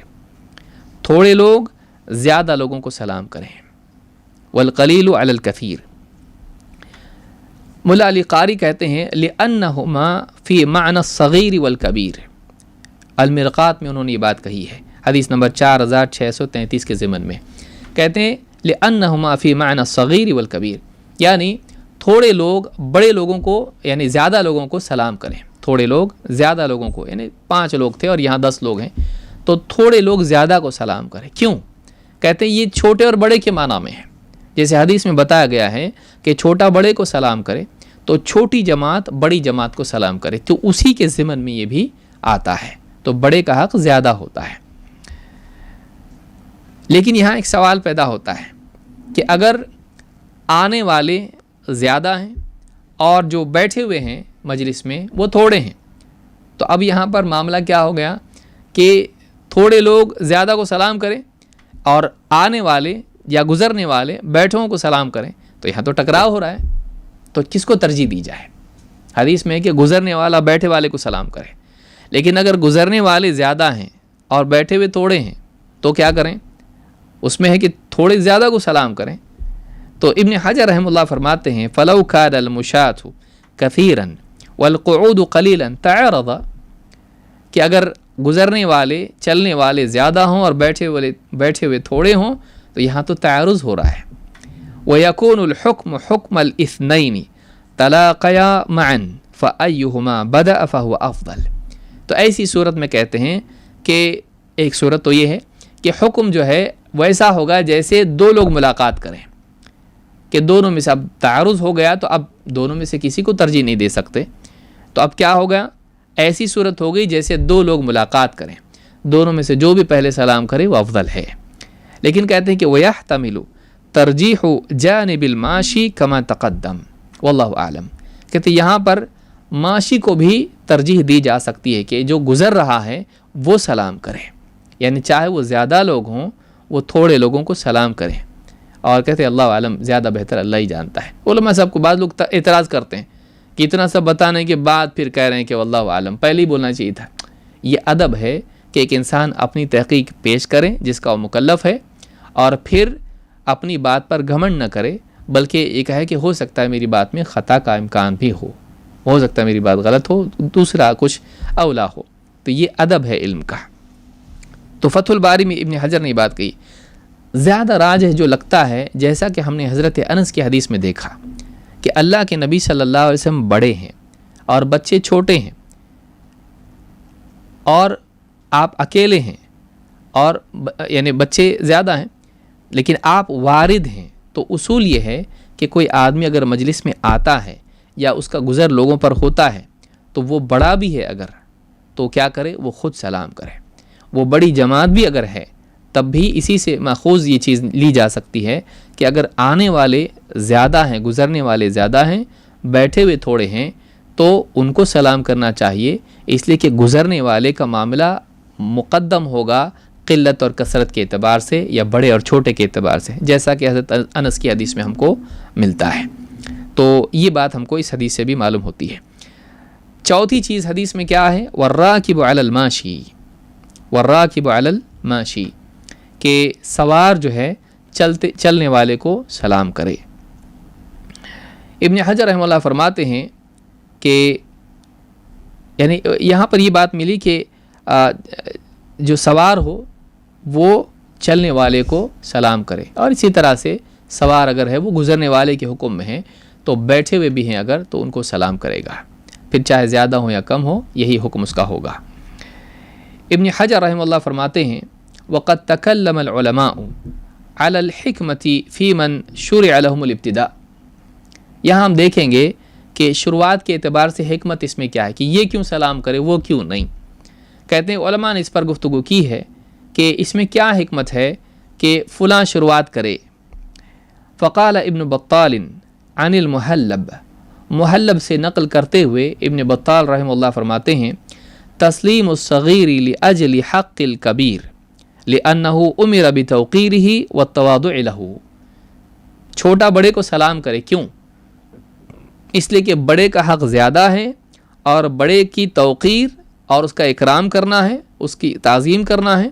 تھوڑے لوگ زیادہ لوگوں کو سلام کریں۔ والقلیل علی الکثیر، ملا علی قاری کہتے ہیں لِأَنَّهُمَا فِي مَعْنَى الصَّغِيرِ وَالْكَبِيرِ، المرقات میں انہوں نے یہ بات کہی ہے، حدیث نمبر 4633 کے ضمن میں کہتے ہیں لِأَنَّهُمَا فِي مَعْنَى الصَّغِيرِ وَالْكَبِيرِ، یعنی تھوڑے لوگ بڑے لوگوں کو، یعنی زیادہ لوگوں کو سلام کریں، تھوڑے لوگ زیادہ لوگوں کو، یعنی 5 لوگ تھے اور یہاں 10 لوگ ہیں، تو تھوڑے لوگ زیادہ کو سلام کریں۔ کیوں؟ کہتے ہیں یہ چھوٹے اور بڑے کے معنی میں ہے، جیسے حدیث میں بتایا گیا ہے کہ چھوٹا بڑے کو سلام کرے تو چھوٹی جماعت بڑی جماعت کو سلام کرے، تو اسی کے ضمن میں یہ بھی آتا ہے، تو بڑے کا حق زیادہ ہوتا ہے۔ لیکن یہاں ایک سوال پیدا ہوتا ہے کہ اگر آنے والے زیادہ ہیں اور جو بیٹھے ہوئے ہیں مجلس میں وہ تھوڑے ہیں، تو اب یہاں پر معاملہ کیا ہو گیا کہ تھوڑے لوگ زیادہ کو سلام کریں اور آنے والے یا گزرنے والے بیٹھوں کو سلام کریں، تو یہاں تو ٹکراؤ ہو رہا ہے، تو کس کو ترجیح دی جائے؟ حدیث میں ہے کہ گزرنے والا بیٹھے والے کو سلام کرے، لیکن اگر گزرنے والے زیادہ ہیں اور بیٹھے ہوئے تھوڑے ہیں تو کیا کریں؟ اس میں ہے کہ تھوڑے زیادہ کو سلام کریں۔ تو ابن حجر رحمہ اللہ فرماتے ہیں فَلَوْ كَانَ الْمُشَاةُ كَثِيرًا وَالْقُعُودُ قَلِيلًا تَعَارَضَ، کہ اگر گزرنے والے چلنے والے زیادہ ہوں اور بیٹھے ہوئے تھوڑے ہوں تو یہاں تو تعارض ہو رہا ہے۔ وَيَكُونُ الْحُكْمُ حُكْمَ الْإِثْنَيْنِ تَلَاقَيَا مَعًا فَأَيُّهُمَا بَدَأَ فَهُوَ أَفْضَلُ، تو ایسی صورت میں کہتے ہیں کہ ایک صورت تو یہ ہے کہ حکم جو ہے ویسا ہوگا جیسے دو لوگ ملاقات کریں، کہ دونوں میں سے اب تعارض ہو گیا تو اب دونوں میں سے کسی کو ترجیح نہیں دے سکتے، تو اب کیا ہوگا؟ ایسی صورت ہو گئی جیسے دو لوگ ملاقات کریں، دونوں میں سے جو بھی پہلے سلام کرے وہ افضل ہے۔ لیکن کہتے ہیں کہ وَيَحْتَمِلُ ترجیح جانب الماشی کما تقدم واللہ اعلم، کہتے ہیں یہاں پر ماشی کو بھی ترجیح دی جا سکتی ہے کہ جو گزر رہا ہے وہ سلام کرے، یعنی چاہے وہ زیادہ لوگ ہوں وہ تھوڑے لوگوں کو سلام کریں، اور کہتے ہیں اللہ عالم، زیادہ بہتر اللہ ہی جانتا ہے۔ علماء صاحب کو بعض لوگ اعتراض کرتے ہیں کہ اتنا سب بتانے کے بعد پھر کہہ رہے ہیں کہ اللہ عالم، پہلے ہی بولنا چاہیے تھا۔ یہ ادب ہے کہ ایک انسان اپنی تحقیق پیش کرے جس کا وہ مکلف ہے، اور پھر اپنی بات پر گھمنڈ نہ کرے، بلکہ یہ کہے کہ ہو سکتا ہے میری بات میں خطا کا امکان بھی ہو سکتا ہے میری بات غلط ہو، دوسرا کچھ اولا ہو۔ تو یہ ادب ہے علم کا۔ تو فتح الباری میں ابن حجر نے یہ بات کہی، زیادہ راجح جو لگتا ہے، جیسا کہ ہم نے حضرت انس کی حدیث میں دیکھا کہ اللہ کے نبی صلی اللہ علیہ وسلم بڑے ہیں اور بچے چھوٹے ہیں، اور آپ اکیلے ہیں، اور یعنی بچے زیادہ ہیں لیکن آپ وارد ہیں، تو اصول یہ ہے کہ کوئی آدمی اگر مجلس میں آتا ہے یا اس کا گزر لوگوں پر ہوتا ہے تو وہ بڑا بھی ہے اگر، تو کیا کرے؟ وہ خود سلام کرے۔ وہ بڑی جماعت بھی اگر ہے تب بھی اسی سے ماخوذ یہ چیز لی جا سکتی ہے کہ اگر آنے والے زیادہ ہیں، گزرنے والے زیادہ ہیں، بیٹھے ہوئے تھوڑے ہیں، تو ان کو سلام کرنا چاہیے، اس لیے کہ گزرنے والے کا معاملہ مقدم ہوگا قلت اور کثرت کے اعتبار سے یا بڑے اور چھوٹے کے اعتبار سے، جیسا کہ حضرت انس کی حدیث میں ہم کو ملتا ہے۔ تو یہ بات ہم کو اس حدیث سے بھی معلوم ہوتی ہے۔ چوتھی چیز حدیث میں کیا ہے؟ والراکب علی الماشی، والراکب علی الماشی، کہ سوار جو ہے چلنے والے کو سلام کرے۔ ابن حجر رحمہ اللہ فرماتے ہیں کہ یعنی یہاں پر یہ بات ملی کہ جو سوار ہو وہ چلنے والے کو سلام کرے، اور اسی طرح سے سوار اگر ہے وہ گزرنے والے کے حکم میں ہے تو بیٹھے ہوئے بھی ہیں اگر تو ان کو سلام کرے گا، پھر چاہے زیادہ ہو یا کم ہو، یہی حکم اس کا ہوگا۔ ابن حجر رحمہ اللہ فرماتے ہیں وَقَدْ تَكَلَّمَ الْعُلَمَاءُ عَلَى الْحِكْمَةِ فِي مَنْ شُرِعَ لَهُمُ الْابْتِدَاء۔ یہاں ہم دیکھیں گے کہ شروعات کے اعتبار سے حکمت اس میں کیا ہے کہ یہ کیوں سلام کرے، وہ کیوں نہیں۔ کہتے ہیں علماء نے اس پر گفتگو کی ہے کہ اس میں کیا حکمت ہے کہ فلاں شروعات کرے۔ فقال ابن بطال عن المحلب، محلب سے نقل کرتے ہوئے ابن بطال رحمہ اللہ فرماتے ہیں تسلیم الصغیر لاجل حق الکبیر لانہ امر بتوقیرہ والتواضع لہ۔ چھوٹا بڑے کو سلام کرے، کیوں؟ اس لیے کہ بڑے کا حق زیادہ ہے، اور بڑے کی توقیر اور اس کا اکرام کرنا ہے، اس کی تعظیم کرنا ہے،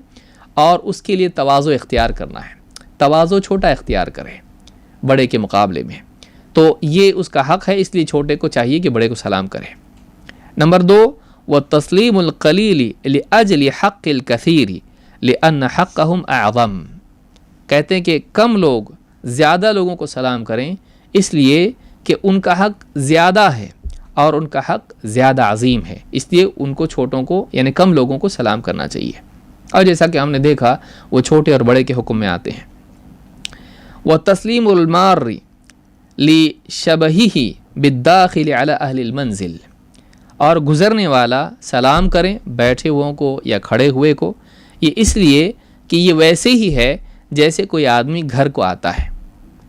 اور اس کے لیے تواضع اختیار کرنا ہے۔ تواضع چھوٹا اختیار کرے بڑے کے مقابلے میں، تو یہ اس کا حق ہے، اس لیے چھوٹے کو چاہیے کہ بڑے کو سلام کرے۔ نمبر 2، وَالتَّسْلِيمُ الْقَلِيلِ لِأَجْلِ حَقِّ الْكَثِيرِ لِأَنَّ حَقَّهُمْ أَعْظَمُ۔ کہتے ہیں کہ کم لوگ زیادہ لوگوں کو سلام کریں، اس لیے کہ ان کا حق زیادہ ہے اور ان کا حق زیادہ عظیم ہے، اس لیے ان کو چھوٹوں کو یعنی کم لوگوں کو سلام کرنا چاہیے، اور جیسا کہ ہم نے دیکھا وہ چھوٹے اور بڑے کے حکم میں آتے ہیں۔ وَتَسْلِيمُ الْمَارِّ لِشَبَهِهِ بِالدَّاخِلِ عَلَى أَهْلِ الْمَنزِلِ، اور گزرنے والا سلام کریں بیٹھے ہوئوں کو یا کھڑے ہوئے کو، یہ اس لیے کہ یہ ویسے ہی ہے جیسے کوئی آدمی گھر کو آتا ہے،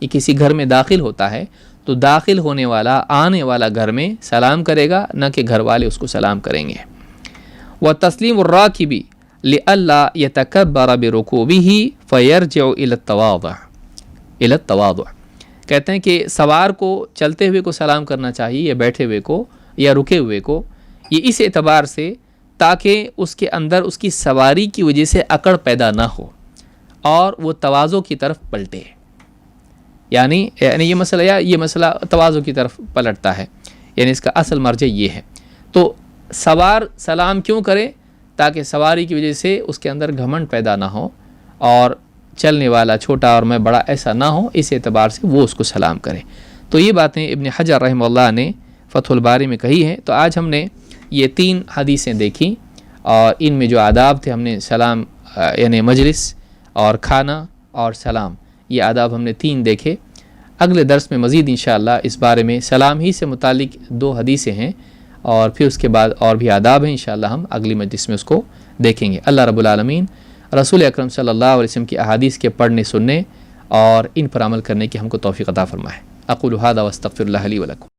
یہ کسی گھر میں داخل ہوتا ہے تو داخل ہونے والا آنے والا گھر میں سلام کرے گا، نہ کہ گھر والے اس کو سلام کریں گے۔ وَتَسْلِيمُ الرَّاكِبِ لِأَلَّا يَتَكَبَّرَ بِرُكُوبِهِ فَيَرْجِعُ إِلَى التَّوَاضُعِ۔ کہتے ہیں کہ سوار کو چلتے ہوئے کو سلام کرنا چاہیے یا بیٹھے ہوئے کو یا رکے ہوئے کو، یہ اس اعتبار سے تاکہ اس کے اندر اس کی سواری کی وجہ سے اکڑ پیدا نہ ہو اور وہ تواضع کی طرف پلٹے، یعنی یہ مسئلہ تواضع کی طرف پلٹتا ہے، یعنی اس کا اصل مرجع یہ ہے۔ تو سوار سلام کیوں کرے؟ تاکہ سواری کی وجہ سے اس کے اندر گھمنڈ پیدا نہ ہو اور چلنے والا چھوٹا اور میں بڑا ایسا نہ ہو، اس اعتبار سے وہ اس کو سلام کرے۔ تو یہ باتیں ابن حجر رحمہ اللہ نے فتح الباری میں کہی ہیں۔ تو آج ہم نے یہ 3 حدیثیں دیکھیں، اور ان میں جو آداب تھے ہم نے سلام یعنی مجلس اور کھانا اور سلام، یہ آداب ہم نے 3 دیکھے۔ اگلے درس میں مزید انشاءاللہ اس بارے میں سلام ہی سے متعلق 2 حدیثیں ہیں، اور پھر اس کے بعد اور بھی آداب ہیں، انشاءاللہ ہم اگلی مجلس میں اس کو دیکھیں گے۔ اللہ رب العالمین رسول اکرم صلی اللہ علیہ وسلم کی احادیث کے پڑھنے سننے اور ان پر عمل کرنے کی ہم کو توفیق عطا فرمائے۔ اقول ھذا واستغفر اللہ لی ولکم۔